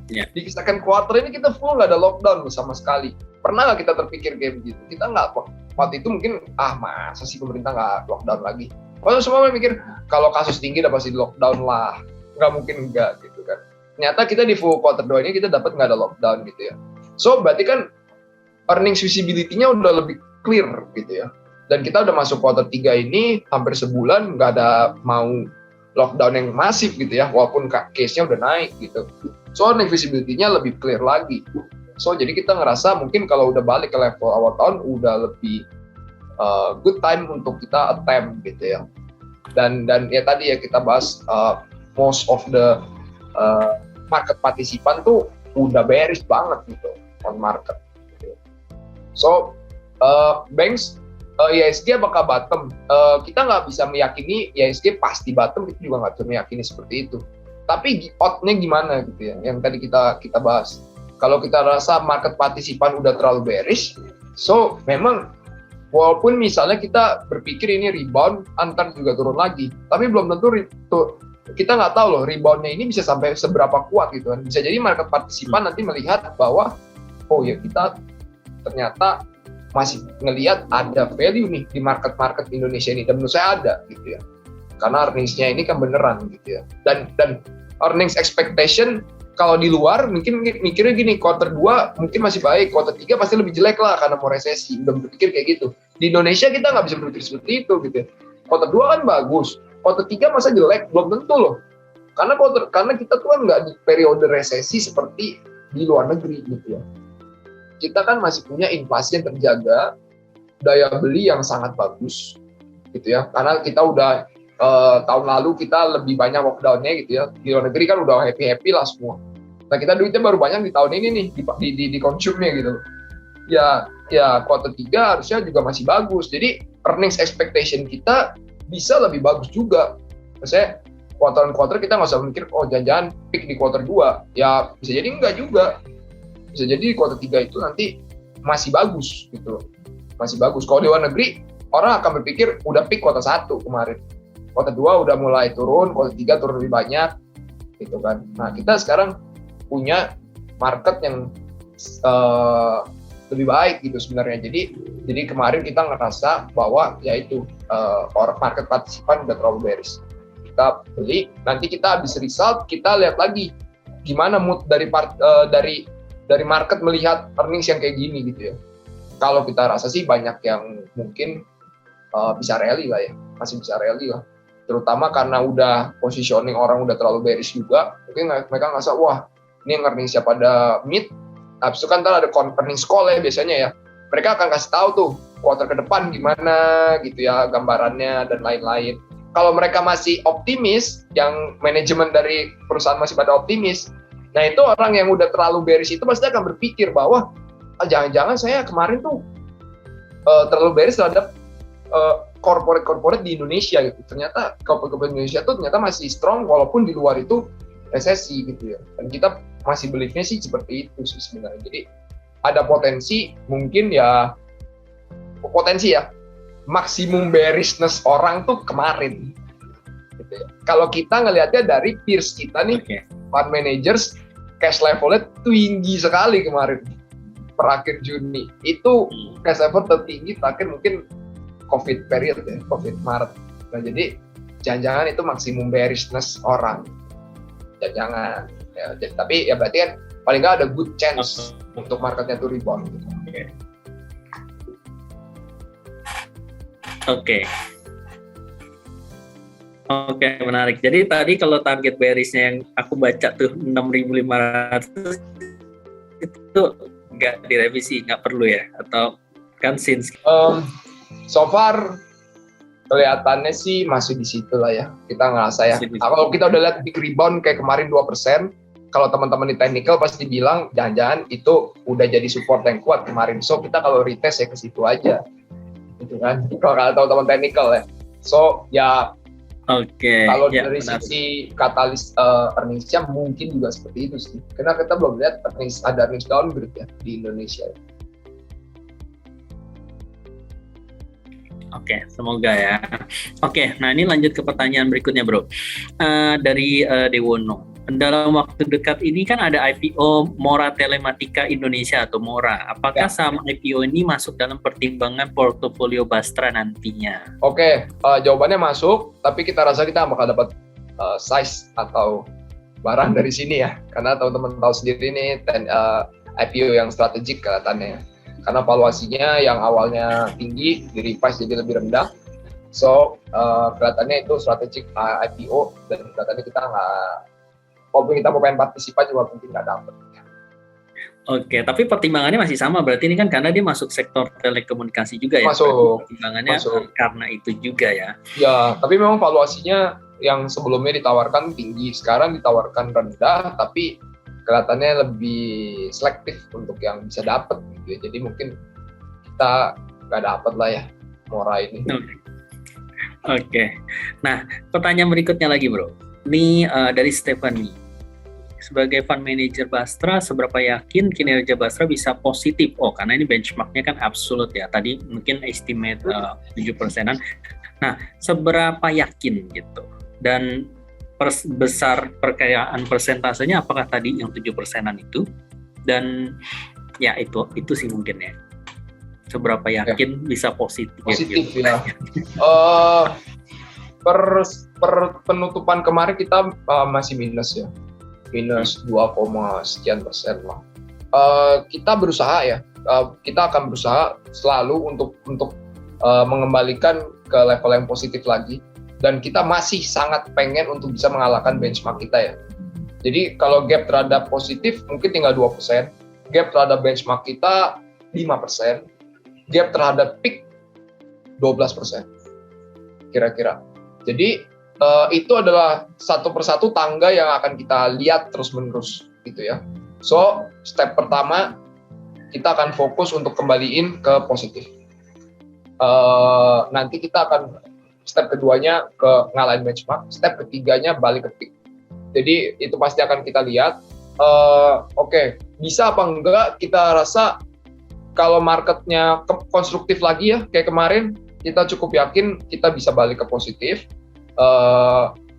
Di second quarter ini kita full nggak ada lockdown sama sekali. Pernah nggak kita terpikir kayak begitu? Kita nggak, waktu itu mungkin masa sih pemerintah nggak lockdown lagi. Kalau semua mikir kalau kasus tinggi udah pasti di lockdown lah. Nggak mungkin enggak gitu kan. Ternyata kita di full quarter 2 ini kita dapat nggak ada lockdown gitu ya. So berarti kan earnings visibility-nya udah lebih clear gitu ya. Dan kita udah masuk quarter 3 ini hampir sebulan nggak ada mau lockdown yang masif gitu ya, walaupun case-nya udah naik gitu. So earnings visibility-nya lebih clear lagi. So jadi kita ngerasa mungkin kalau udah balik ke level awal tahun udah lebih good time untuk kita attempt gitu ya. Dan ya tadi ya kita bahas most of the market partisipan tuh udah bearish banget gitu on market. So banks IHSG apakah bottom? Kita nggak bisa meyakini IHSG pasti bottom, kita juga nggak bisa meyakini seperti itu. Tapi outnya gimana gitu ya? Yang tadi kita bahas. Kalau kita rasa market partisipan udah terlalu bearish, so memang walaupun misalnya kita berpikir ini rebound, antar juga turun lagi, tapi belum tentu kita nggak tahu loh reboundnya ini bisa sampai seberapa kuat gitu kan. Bisa jadi market partisipan nanti melihat bahwa oh ya kita ternyata masih ngelihat ada value nih di market Indonesia ini, dan menurut saya ada gitu ya, karena earnings-nya ini kan beneran gitu ya, dan earnings expectation kalau di luar mungkin mikirnya gini, quarter 2 mungkin masih baik, quarter 3 pasti lebih jelek lah karena mau resesi, udah berpikir kayak gitu. Di Indonesia kita nggak bisa berpikir seperti itu gitu ya. Quarter 2 kan bagus, quarter 3 masa jelek, belum tentu loh, karena kita tuh kan nggak di periode resesi seperti di luar negeri gitu ya. Kita kan masih punya inflasi yang terjaga, daya beli yang sangat bagus, gitu ya. Karena kita udah tahun lalu kita lebih banyak lockdown-nya gitu ya. Di luar negeri kan udah happy lah semua. Nah kita duitnya baru banyak di tahun ini nih di consume-nya gitu. Ya quarter 3 harusnya juga masih bagus. Jadi earnings expectation kita bisa lebih bagus juga. Maksudnya quarter kita nggak usah mikir oh jangan-jangan peak di quarter 2. Ya bisa jadi enggak juga. Bisa jadi quarter 3 itu nanti masih bagus gitu. Masih bagus. Kalau di luar negeri, orang akan berpikir udah peak quarter 1 kemarin. Quarter 2 udah mulai turun, quarter 3 turun lebih banyak gitu kan. Nah, kita sekarang punya market yang lebih baik gitu sebenarnya. Jadi kemarin kita ngerasa bahwa yaitu orang market partisipan udah terlalu bearish. Kita beli, nanti kita habis result, kita lihat lagi gimana mood dari market melihat earnings yang kayak gini gitu ya. Kalau kita rasa sih banyak yang mungkin bisa rally lah ya, masih bisa rally lah. Terutama karena udah positioning orang udah terlalu bearish juga, mungkin mereka ngerasa wah ini yang earningsnya pada mid. Habis itu kan ntar ada earnings call ya biasanya ya. Mereka akan kasih tahu tuh quarter ke depan gimana gitu ya gambarannya dan lain-lain. Kalau mereka masih optimis, yang manajemen dari perusahaan masih pada optimis, nah itu orang yang udah terlalu bearish itu pasti akan berpikir bahwa jangan-jangan saya kemarin tuh terlalu bearish terhadap corporate di Indonesia gitu. Ternyata corporate Indonesia tuh ternyata masih strong walaupun di luar itu resesi gitu ya. Dan kita masih believe-nya sih seperti itu sih sebenarnya. Jadi ada potensi mungkin ya maksimum bearishness orang tuh kemarin. Gitu ya. Kalau kita ngelihatnya dari peers kita nih, fund managers cash levelnya tinggi sekali kemarin. per akhir Juni. Itu cash effort tertinggi terakhir mungkin COVID period ya, COVID Maret. Nah jadi jangan-jangan itu maksimum bearishness orang. Jangan. Ya, tapi ya berarti kan paling nggak ada good chance untuk marketnya tuh rebound. Oke, menarik. Jadi tadi kalau target bearishnya yang aku baca tuh 6.500 itu nggak direvisi, nggak perlu ya? Atau kan since so far kelihatannya sih masih di situ lah ya. Kita ngerasa ya. Kalau kita udah lihat big rebound kayak kemarin 2%, kalau teman-teman di technical pasti bilang jangan-jangan itu udah jadi support yang kuat kemarin. So kita kalau retest ya ke situ aja. Gitu kan. Kalau kalian tahu teman technical ya. So ya kalau dari sisi katalis earnings-nya mungkin juga seperti itu sih. Karena kita belum lihat ada earnings downgrade ya di Indonesia. Oke, semoga ya. Oke, nah ini lanjut ke pertanyaan berikutnya, Bro. Dari Dewono. Dalam waktu dekat ini kan ada IPO Mora Telematika Indonesia atau Mora. Apakah saham IPO ini masuk dalam pertimbangan portofolio Bastra nantinya? Oke, jawabannya masuk, tapi kita rasa kita bakal dapat size atau barang dari sini ya. Karena teman-teman tahu sendiri ini IPO yang strategik kelihatannya. Karena valuasinya yang awalnya tinggi, di-revise jadi lebih rendah. So, kelihatannya itu strategik IPO dan kelihatannya kita walaupun kita mau pengen partisipan juga mungkin nggak dapat. Oke, tapi pertimbangannya masih sama, berarti ini kan karena dia masuk sektor telekomunikasi juga ya? Pertimbangannya karena itu juga ya? Ya, tapi memang valuasinya yang sebelumnya ditawarkan tinggi, sekarang ditawarkan rendah, tapi kelihatannya lebih selektif untuk yang bisa dapat gitu ya. Jadi mungkin kita nggak dapat lah ya Mora ini. Oke. Nah, pertanyaan berikutnya lagi, Bro. Ini dari Stephanie. Sebagai fund manager Bastra, seberapa yakin kinerja Bastra bisa positif? Oh, karena ini benchmarknya kan absolute ya. Tadi mungkin estimate 7%-an. Nah, seberapa yakin gitu? Dan besar perkayaan persentasenya apakah tadi yang 7%-an itu? Dan ya itu sih mungkin ya. Seberapa yakin bisa positif gitu. Ya. Per penutupan kemarin kita masih minus ya. Minus 2, sekian persen lah. Kita berusaha ya. Kita akan berusaha selalu untuk mengembalikan ke level yang positif lagi. Dan kita masih sangat pengen untuk bisa mengalahkan benchmark kita ya. Jadi kalau gap terhadap positif mungkin tinggal 2%, gap terhadap benchmark kita 5%, gap terhadap peak 12% kira-kira. Jadi itu adalah satu persatu tangga yang akan kita lihat terus-menerus gitu ya. So step pertama kita akan fokus untuk kembaliin ke positif. Nanti kita akan step keduanya ke ngalahin benchmark, step ketiganya balik ke peak. Jadi itu pasti akan kita lihat. Oke, bisa apa enggak? Kita rasa kalau marketnya konstruktif lagi ya, kayak kemarin, kita cukup yakin kita bisa balik ke positif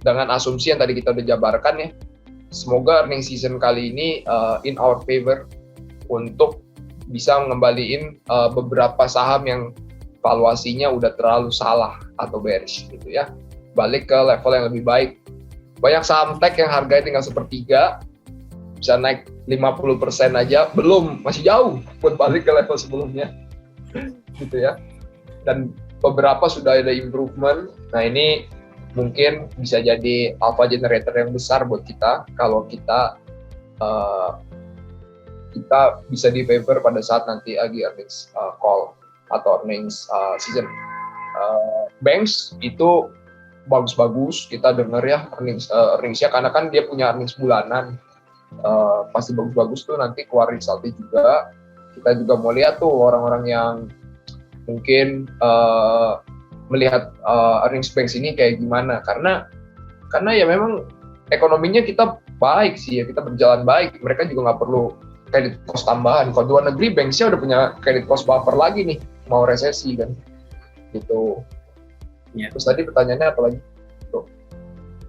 dengan asumsi yang tadi kita udah jabarkan ya. Semoga earning season kali ini in our favor untuk bisa ngembaliin beberapa saham yang valuasinya udah terlalu salah atau bearish gitu ya, balik ke level yang lebih baik. Banyak saham tech yang harganya tinggal sepertiga bisa naik 50% aja, belum, masih jauh buat balik ke level sebelumnya gitu ya. Dan beberapa sudah ada improvement. Nah ini mungkin bisa jadi alpha generator yang besar buat kita kalau kita bisa di favor pada saat nanti lagi earnings call atau earnings season. Banks itu bagus-bagus, kita dengar ya earningsnya, karena kan dia punya earnings bulanan, pasti bagus-bagus tuh nanti keluar resultnya juga. Kita juga mau lihat tuh orang-orang yang mungkin melihat earnings banks ini kayak gimana, karena ya memang ekonominya kita baik sih ya, kita berjalan baik, mereka juga nggak perlu credit cost tambahan. Kalau luar negeri banksnya udah punya credit cost buffer lagi nih, mau resesi kan gitu ya. Terus tadi pertanyaannya apa lagi?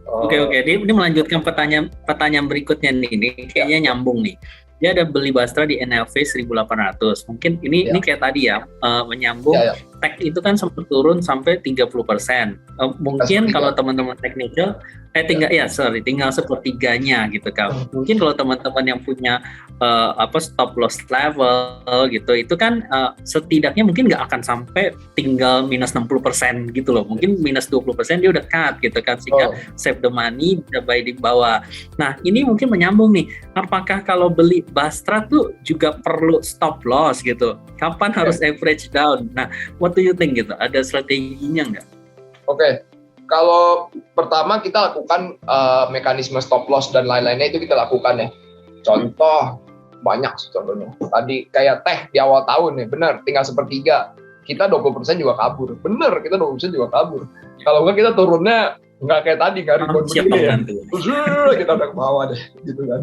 Oke. Ini melanjutkan pertanyaan berikutnya nih. Ini kayaknya nyambung nih. dia ada beli Bastra di NLV 1.800. Mungkin ini kayak tadi ya, menyambung. Tech itu kan sempat turun sampai 30%. Mungkin kalau teman-teman technical tinggal sepertiganya gitu kan. Mungkin kalau teman-teman yang punya stop loss level gitu, itu kan setidaknya mungkin nggak akan sampai tinggal minus 60% gitu loh. Mungkin minus 20% dia udah cut gitu kan, sehingga save the money, bisa buy di bawah. Nah, ini mungkin menyambung nih. Apakah kalau beli Bastra tuh juga perlu stop loss gitu? Kapan harus average down? Nah, what do you think gitu? Ada strateginya nggak? Oke. Kalau pertama kita lakukan mekanisme stop loss dan lain-lainnya itu kita lakukan ya. Contoh, banyak sih contohnya. Tadi kayak teh di awal tahun nih, benar, tinggal sepertiga. Kita 20% juga kabur. Bener, kita 20% juga kabur. Kalau enggak kita turunnya nggak kayak tadi, nggak ribon begini ya. Terus kita udah ke bawah deh, gitu kan.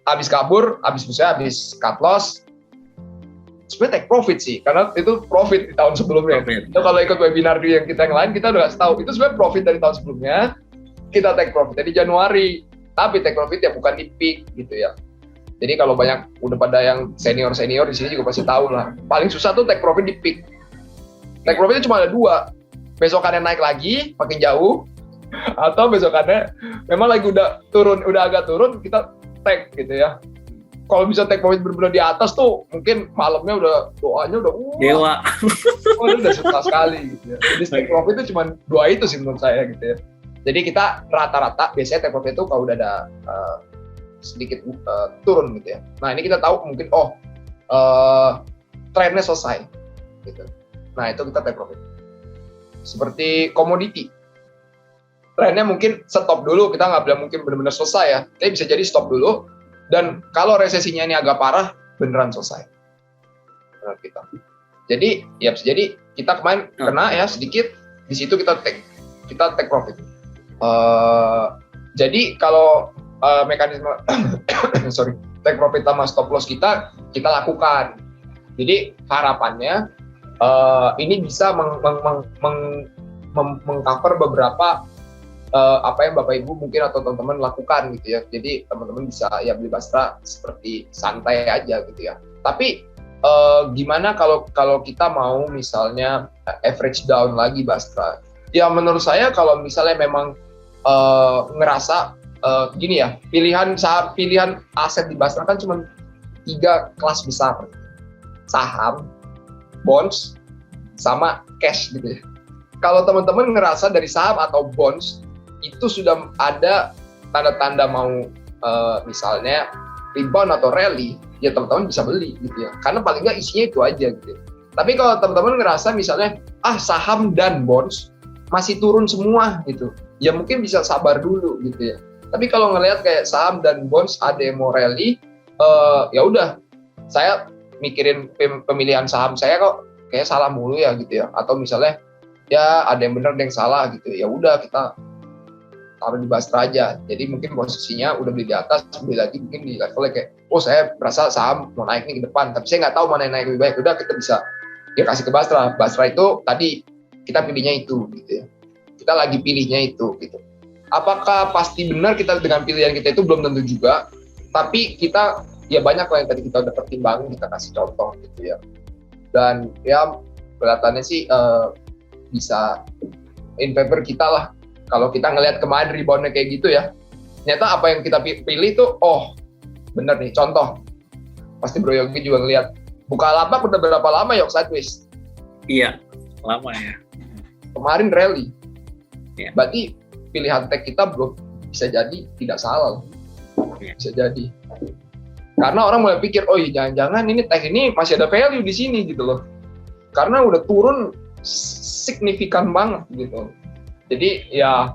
Abis kabur, abis cut loss, sebenarnya take profit sih, karena itu profit di tahun sebelumnya. Itu kalau ikut webinar yang lain, kita udah kasih tahu itu sebenarnya profit dari tahun sebelumnya, kita take profit di Januari, tapi take profit ya bukan di peak gitu ya. Jadi kalau banyak udah pada yang senior di sini juga pasti tahu lah. Paling susah tuh take profit di peak. Take profit itu cuma ada dua, besokannya naik lagi makin jauh, atau besokannya memang lagi udah agak turun, kita take gitu ya. Kalau bisa take profit benar-benar di atas tuh, mungkin malamnya udah doanya udah dewa. Udah susah sekali gitu ya. Jadi take profit itu cuma dua itu sih menurut saya gitu ya. Jadi kita rata-rata biasanya take profit itu kalau udah ada sedikit turun gitu ya. Nah ini kita tahu mungkin trennya selesai gitu. Nah itu kita take profit. Seperti komoditi, trennya mungkin stop dulu, kita nggak bilang mungkin benar-benar selesai ya, tapi bisa jadi stop dulu. Dan kalau resesinya ini agak parah, beneran selesai. Benar kita. Jadi, ya bisa jadi kita kemarin kena ya sedikit, di situ kita take profit. Jadi kalau mekanisme take profit sama stop loss kita lakukan. Jadi harapannya ini bisa mengcover beberapa apa yang Bapak Ibu mungkin atau teman-teman lakukan gitu ya. Jadi teman-teman bisa ya beli Bastra seperti santai aja gitu ya. Tapi gimana kalau kita mau misalnya average down lagi Bastra? Ya menurut saya kalau misalnya memang ngerasa gini ya, pilihan aset di Bastra kan cuma 3 kelas besar. Saham, bonds, sama cash gitu ya. Kalau teman-teman ngerasa dari saham atau bonds itu sudah ada tanda-tanda mau misalnya rebound atau rally, ya teman-teman bisa beli gitu ya. Karena paling nggak isinya itu aja gitu. Tapi kalau teman-teman ngerasa misalnya saham dan bonds masih turun semua gitu, ya mungkin bisa sabar dulu gitu ya. Tapi kalau ngelihat kayak saham dan bonds ada yang mau rally, ya udah, saya mikirin pemilihan saham saya kok kayak salah mulu ya gitu ya. Atau misalnya ya ada yang benar ada yang salah gitu, ya udah kita taruh di Bastra aja. Jadi mungkin posisinya udah beli di atas, beli lagi mungkin di levelnya kayak, saya merasa saham mau naik nih ke depan, tapi saya nggak tahu mana yang naik lebih baik. Udah kita bisa kasih ke Bastra. Bastra itu tadi kita pilihnya itu gitu ya. Kita lagi pilihnya itu gitu. Apakah pasti benar kita dengan pilihan kita itu belum tentu juga. Tapi kita ya banyak lah yang tadi kita udah pertimbangin, kita kasih contoh gitu ya. Dan ya kelihatannya sih bisa in favor kita lah. Kalau kita ngelihat kemarin reboundnya kayak gitu ya, ternyata apa yang kita pilih tuh, bener nih, contoh. Pasti Bro Yogi juga ngelihat, Bukalapak udah berapa lama Yok sideways? Iya, lama ya. Kemarin rally. Ya. Berarti pilihan tech kita belum bisa jadi tidak salah. Ya. Bisa jadi. Karena orang mulai pikir, jangan-jangan ini tech ini masih ada value di sini gitu loh. Karena udah turun signifikan banget gitu. Jadi ya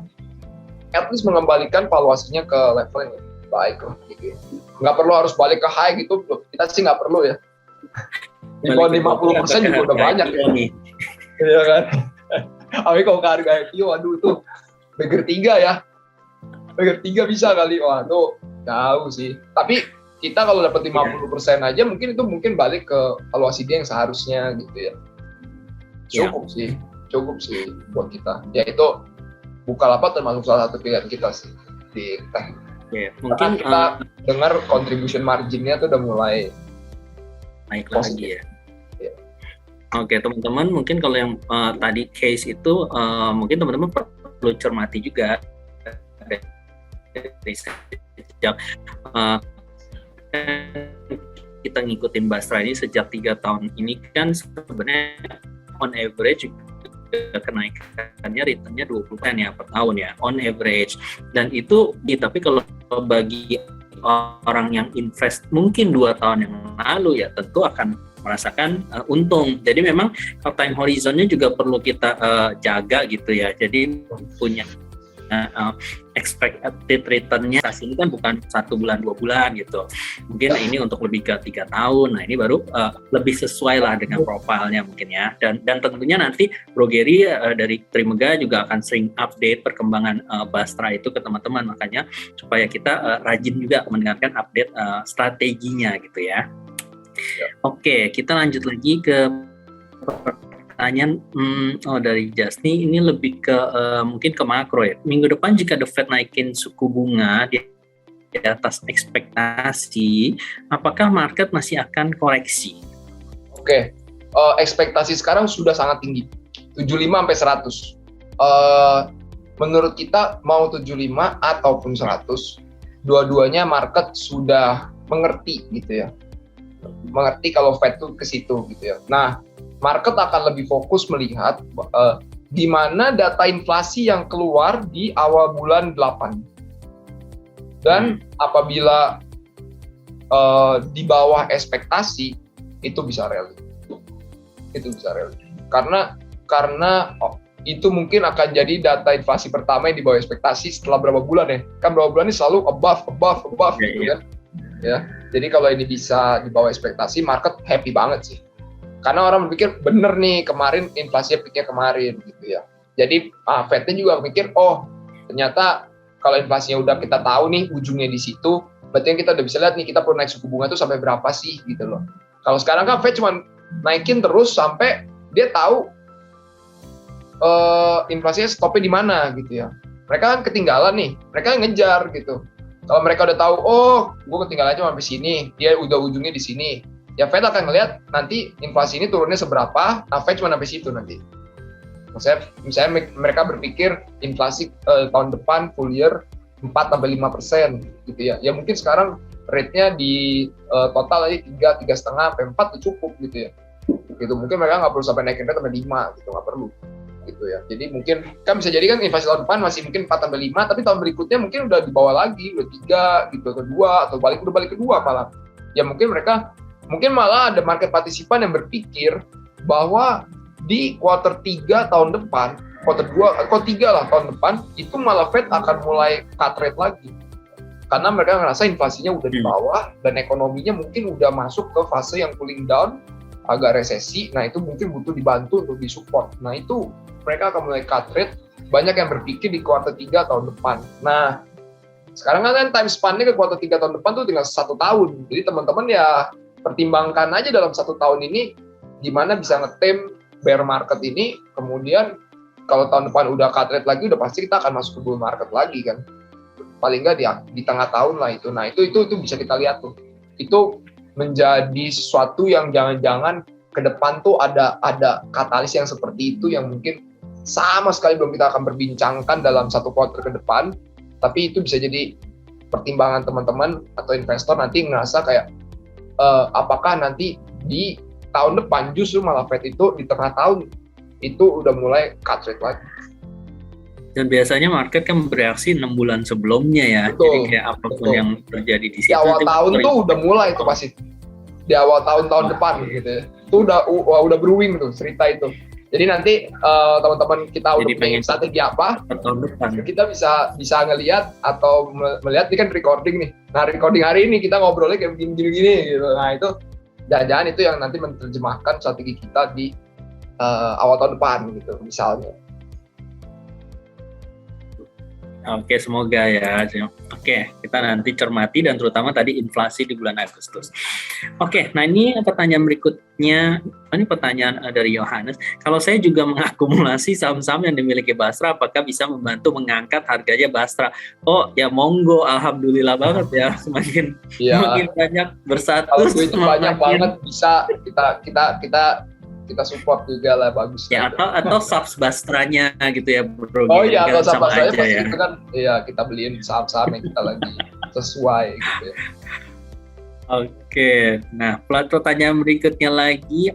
at least mengembalikan valuasinya ke level yang lebih baik loh gitu. Nggak perlu harus balik ke high gitu, kita sih nggak perlu ya. Di bawah 50% juga udah banyak ya. Iya kan. Tapi kalau ke harga IPO, waduh itu Beggar 3 ya. Beggar 3 bisa kali, tuh jauh sih. Tapi kita kalau dapat 50% aja mungkin itu balik ke valuasi dia yang seharusnya gitu ya. Cukup sih buat kita. Ya itu Bukalapak termasuk salah satu pilihan kita sih di tech. Ya, Karena mungkin kita dengar contribution marginnya tuh udah mulai naik positif. lagi ya. Ya. Oke, teman-teman, mungkin kalau yang tadi case itu mungkin teman-teman perlu cermati juga dari sejak kita ngikutin Basra ini sejak 3 tahun ini kan sebenarnya on average kenaikannya returnnya 20% ya per tahun ya on average, dan itu tapi kalau bagi orang yang invest mungkin 2 tahun yang lalu ya tentu akan merasakan untung. Jadi memang time horizonnya juga perlu kita jaga gitu ya, jadi punya expected return-nya ini kan bukan 1 bulan 2 bulan gitu, mungkin ini untuk lebih ke 3 tahun. Nah ini baru lebih sesuai lah dengan profilnya mungkin ya, dan tentunya nanti Bro Gary dari Trimega juga akan sering update perkembangan Bastra itu ke teman-teman, makanya supaya kita rajin juga mendengarkan update strateginya gitu ya. Oke, kita lanjut lagi ke pertanyaan dari Jasni, ini lebih ke mungkin ke makro ya. Minggu depan jika The Fed naikin suku bunga di atas ekspektasi, apakah market masih akan koreksi? Oke, ekspektasi sekarang sudah sangat tinggi, 75 sampai 100. Menurut kita mau 75 ataupun 100, dua-duanya market sudah mengerti gitu ya. Mengerti kalau Fed tuh ke situ gitu ya. Nah, market akan lebih fokus melihat di mana data inflasi yang keluar di awal bulan 8. Dan apabila di bawah ekspektasi, itu bisa rally. Karena itu mungkin akan jadi data inflasi pertama yang di bawah ekspektasi setelah berapa bulan ya. Kan berapa bulan ini selalu above gitu kan. Ya. Jadi kalau ini bisa di bawah ekspektasi, market happy banget sih. Karena orang berpikir bener nih kemarin inflasinya peaknya kemarin gitu ya. Jadi Fed-nya juga mikir, oh ternyata kalau inflasinya udah kita tahu nih ujungnya di situ, berarti kita udah bisa lihat nih kita perlu naik suku bunga tuh sampai berapa sih gitu loh. Kalau sekarang kan Fed cuma naikin terus sampai dia tahu inflasinya stopnya di mana gitu ya. Mereka kan ketinggalan nih, mereka ngejar gitu. Kalau mereka udah tahu, oh gue ketinggalan aja sampai sini, dia udah ujungnya di sini. Ya Fed akan ngelihat nanti inflasi ini turunnya seberapa, nah Fed cuma sampai situ nanti. Misalnya mereka berpikir inflasi tahun depan full year 4-5% gitu ya. Ya mungkin sekarang rate-nya di total aja 3,5 sampai 4 itu cukup gitu ya. Gitu mungkin mereka nggak perlu sampai naikin rate sampai 5 gitu, nggak perlu gitu ya. Jadi mungkin kan bisa jadi kan inflasi tahun depan masih mungkin 4-5, tapi tahun berikutnya mungkin udah di bawah lagi, udah 3 gitu, atau 2 atau balik kedua malah. Ya mungkin malah ada market partisipan yang berpikir bahwa di quarter 3 tahun depan, quarter 3 lah tahun depan, itu malah Fed akan mulai cut rate lagi. Karena mereka ngerasa inflasinya udah di bawah, dan ekonominya mungkin udah masuk ke fase yang cooling down, agak resesi, nah itu mungkin butuh dibantu untuk disupport. Nah itu mereka akan mulai cut rate, banyak yang berpikir di quarter 3 tahun depan. Nah, sekarang kan time span-nya ke quarter 3 tahun depan tuh tinggal 1 tahun. Jadi teman-teman ya pertimbangkan aja dalam 1 tahun ini gimana bisa ngetem bear market ini, kemudian kalau tahun depan udah cut rate lagi, udah pasti kita akan masuk ke bull market lagi kan. Paling nggak di tengah tahun lah itu. Nah itu bisa kita lihat tuh. Itu menjadi sesuatu yang jangan-jangan ke depan tuh ada katalis yang seperti itu yang mungkin sama sekali belum kita akan berbincangkan dalam 1 quarter ke depan, tapi itu bisa jadi pertimbangan teman-teman atau investor nanti ngerasa kayak apakah nanti di tahun depan justru malah Fed itu di tengah tahun itu udah mulai cut rate lagi. Dan biasanya market kan bereaksi 6 bulan sebelumnya ya. Betul, jadi kayak apapun yang terjadi di situ. Di awal tahun tuh udah mulai tuh pasti. Di awal tahun depan gitu ya. Itu udah brewing tuh cerita itu. Jadi nanti teman-teman kita udah punya strategi apa, tahun depan kita bisa ngelihat atau melihat ini kan recording nih. Nah recording hari ini kita ngobrolnya kayak gini gitu. Nah itu jangan-jangan itu yang nanti menerjemahkan strategi kita di awal tahun depan gitu misalnya. Oke, semoga ya. Oke, kita nanti cermati dan terutama tadi inflasi di bulan Agustus. Oke, nah ini pertanyaan berikutnya. Ini pertanyaan dari Yohanes. Kalau saya juga mengakumulasi saham-saham yang dimiliki Basra, apakah bisa membantu mengangkat harganya Basra? Oh, ya monggo, alhamdulillah banget ya. Semakin banyak bersatu. Kalau itu banyak banget bisa kita support juga lah, bagus. Ya, atau subs Bastranya gitu ya, bro. Oh iya, kalau subs Bastranya pasti ya. Itu kan ya kita beliin saham-saham yang kita lagi sesuai gitu ya. Oke, nah pertanyaan berikutnya lagi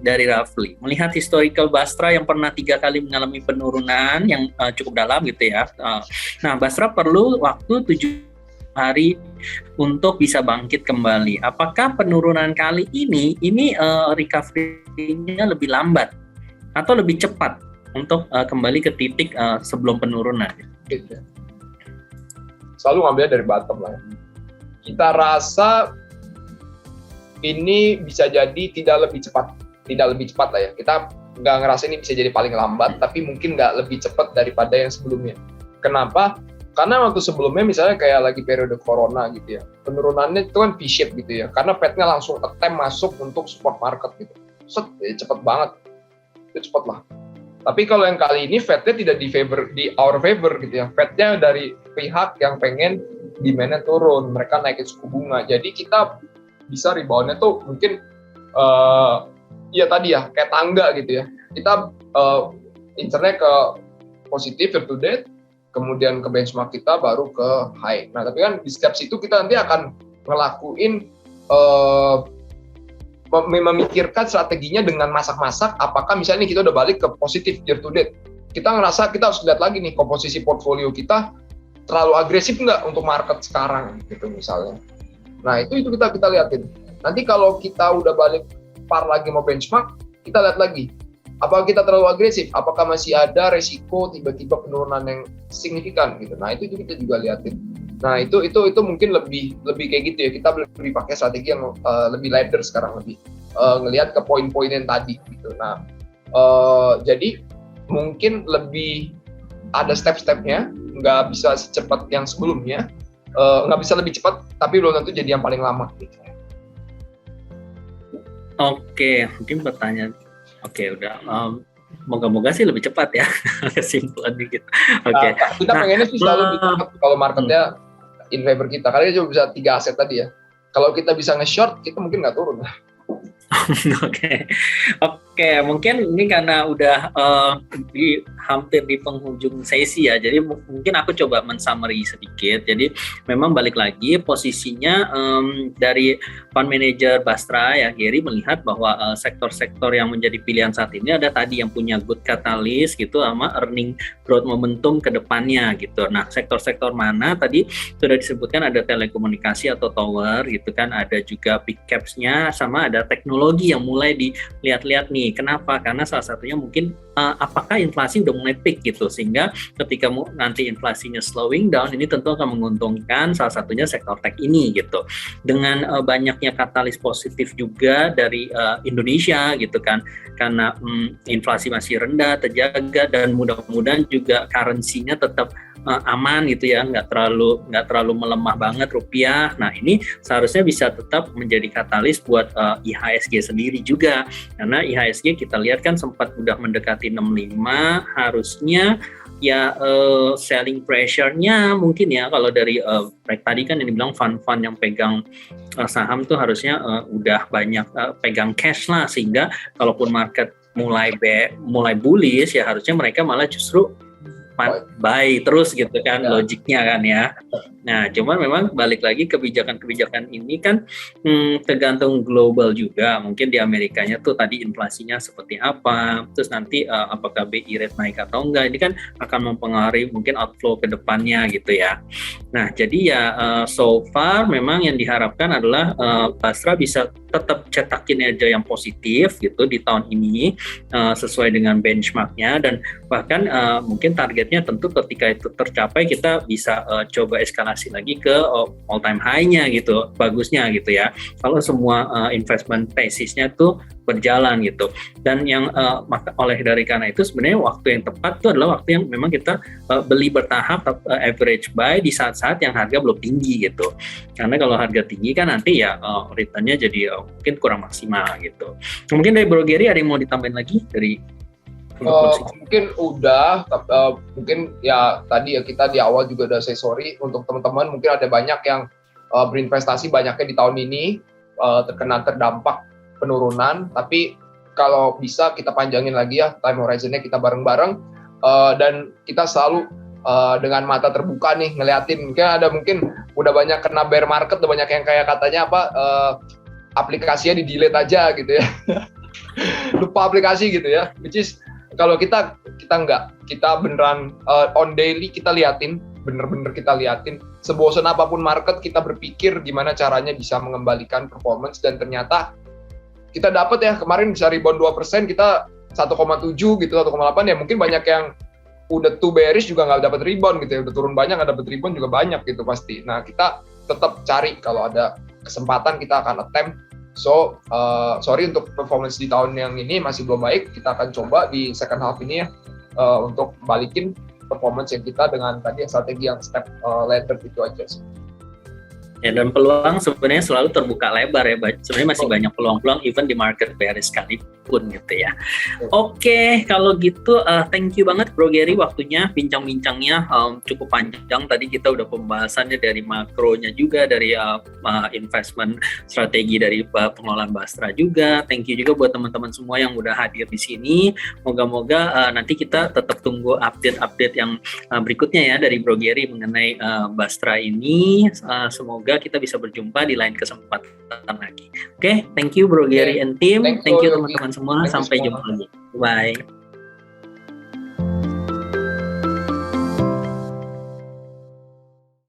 dari Rafli. Melihat historical Basra yang pernah 3 kali mengalami penurunan yang cukup dalam gitu ya. Nah, Basra perlu waktu 7 hari untuk bisa bangkit kembali. Apakah penurunan kali ini recovery-nya lebih lambat atau lebih cepat untuk kembali ke titik sebelum penurunan? Selalu ngambil dari bottom lah. Kita rasa ini bisa jadi tidak lebih cepat lah ya. Kita nggak ngerasa ini bisa jadi paling lambat, tapi mungkin nggak lebih cepat daripada yang sebelumnya. Kenapa? Karena waktu sebelumnya misalnya kayak lagi periode corona gitu ya, penurunannya itu kan V-shape gitu ya, karena Fed-nya langsung attempt masuk untuk support market gitu. Cepet banget, itu cepet lah. Tapi kalau yang kali ini Fed-nya tidak di our favor gitu ya, Fed-nya dari pihak yang pengen demand-nya turun, mereka naikin suku bunga, jadi kita bisa rebound-nya tuh mungkin ya tadi ya kayak tangga gitu ya, kita incernya ke positif year to date, kemudian ke benchmark kita baru ke high. Nah tapi kan di setiap situ kita nanti akan ngelakuin memikirkan strateginya dengan masak-masak, apakah misalnya kita udah balik ke positif year to date, kita ngerasa kita harus lihat lagi nih komposisi portfolio kita terlalu agresif nggak untuk market sekarang gitu misalnya. Nah itu kita lihatin. Nanti kalau kita udah balik par lagi mau benchmark, kita lihat lagi. Apakah kita terlalu agresif? Apakah masih ada resiko tiba-tiba penurunan yang signifikan gitu? Nah itu kita juga lihatin. Nah itu mungkin lebih kayak gitu ya. Kita lebih pakai strategi yang lebih ladder sekarang, lebih ngelihat ke poin-poin yang tadi gitu. Nah jadi mungkin lebih ada step-stepnya, nggak bisa secepat yang sebelumnya. Nggak bisa lebih cepat, tapi belum tentu jadi yang paling lama. Gitu. Oke, mungkin pertanyaan. Oke, udah. Moga-moga sih lebih cepat ya, kesimpulan dikit. Oke. Kita pengennya sih selalu lebih cepat kalau marketnya in favor kita. Karena cuma bisa 3 aset tadi ya. Kalau kita bisa nge-short, kita mungkin nggak turun. Oke, mungkin ini karena udah hampir di penghujung sesi ya, jadi mungkin aku coba men-summary sedikit. Jadi memang balik lagi posisinya dari fund manager Bastra ya, Gary melihat bahwa sektor-sektor yang menjadi pilihan saat ini ada tadi yang punya good catalyst gitu sama earning growth momentum ke depannya gitu. Nah, sektor-sektor mana tadi sudah disebutkan, ada telekomunikasi atau tower gitu kan, ada juga big caps-nya, sama ada teknologi yang mulai dilihat-lihat nih. Kenapa? Karena salah satunya mungkin apakah inflasi udah mulai peak gitu, sehingga ketika nanti inflasinya slowing down, ini tentu akan menguntungkan salah satunya sektor tech ini gitu. Dengan banyaknya katalis positif juga dari Indonesia gitu kan, karena inflasi masih rendah, terjaga, dan mudah-mudahan juga currency-nya tetap aman gitu ya, nggak terlalu melemah banget rupiah. Nah ini seharusnya bisa tetap menjadi katalis buat IHSG sendiri juga, karena IHSG kita lihat kan sempat udah mendekati 65, harusnya ya selling pressure-nya mungkin ya, kalau dari tadi kan yang dibilang fund-fund yang pegang saham tuh harusnya udah banyak pegang cash lah, sehingga kalaupun market mulai bullish ya harusnya mereka malah justru buy terus gitu kan, logiknya kan ya. Nah, cuman memang balik lagi kebijakan-kebijakan ini kan tergantung global juga. Mungkin di Amerikanya tuh tadi inflasinya seperti apa, terus nanti apakah BI rate naik atau enggak, ini kan akan mempengaruhi mungkin outflow ke depannya gitu ya. Nah, jadi ya so far memang yang diharapkan adalah Basra bisa tetap cetakin aja yang positif gitu di tahun ini sesuai dengan benchmarknya, dan bahkan mungkin targetnya tentu ketika itu tercapai kita bisa coba eskalasi lagi ke all time high-nya gitu, bagusnya gitu ya. Kalau semua investment thesis-nya tuh berjalan gitu. Dan yang oleh dari karena itu sebenarnya waktu yang tepat itu adalah waktu yang memang kita beli bertahap, average buy di saat-saat yang harga belum tinggi gitu. Karena kalau harga tinggi kan nanti ya return-nya jadi mungkin kurang maksimal gitu. Mungkin dari Bro Gary ada yang mau ditambahin lagi dari mungkin udah, mungkin ya tadi ya kita di awal juga udah say sorry untuk teman-teman, mungkin ada banyak yang berinvestasi banyaknya di tahun ini terkena terdampak penurunan, tapi kalau bisa kita panjangin lagi ya time horizon-nya kita bareng-bareng, dan kita selalu dengan mata terbuka nih ngeliatin, mungkin udah banyak kena bear market, udah banyak yang kayak katanya aplikasinya di delete aja gitu ya. Lupa aplikasi gitu ya, which is kalau kita enggak, kita beneran on daily kita liatin, bener-bener kita liatin, sebosan apapun market kita berpikir gimana caranya bisa mengembalikan performance, dan ternyata kita dapat ya, kemarin bisa rebound 2%, kita 1,7 gitu, 1,8 ya, mungkin banyak yang udah too bearish juga nggak dapat rebound gitu ya, udah turun banyak nggak dapat rebound juga banyak gitu pasti. Nah kita tetap cari, kalau ada kesempatan kita akan attempt. So sorry untuk performance di tahun yang ini masih belum baik, kita akan coba di second half ini ya untuk balikin performance yang kita dengan tadi strategi yang step ladder itu aja sih. Ya, dan peluang sebenarnya selalu terbuka lebar ya, sebenarnya masih banyak peluang-peluang even di market bearish sekalipun gitu ya. Oke, kalau gitu thank you banget Bro Gary waktunya, bincang-bincangnya cukup panjang. Tadi kita udah pembahasannya dari makronya juga, dari investment strategi dari pengelolaan Bastra juga. Thank you juga buat teman-teman semua yang udah hadir di sini. Moga-moga nanti kita tetap tunggu update-update yang berikutnya ya dari Bro Gary mengenai Bastra ini. Semoga kita bisa berjumpa di lain kesempatan lagi. Oke, thank you Bro Gary and team. Thank you teman-teman semua. Sampai jumpa lagi. Bye.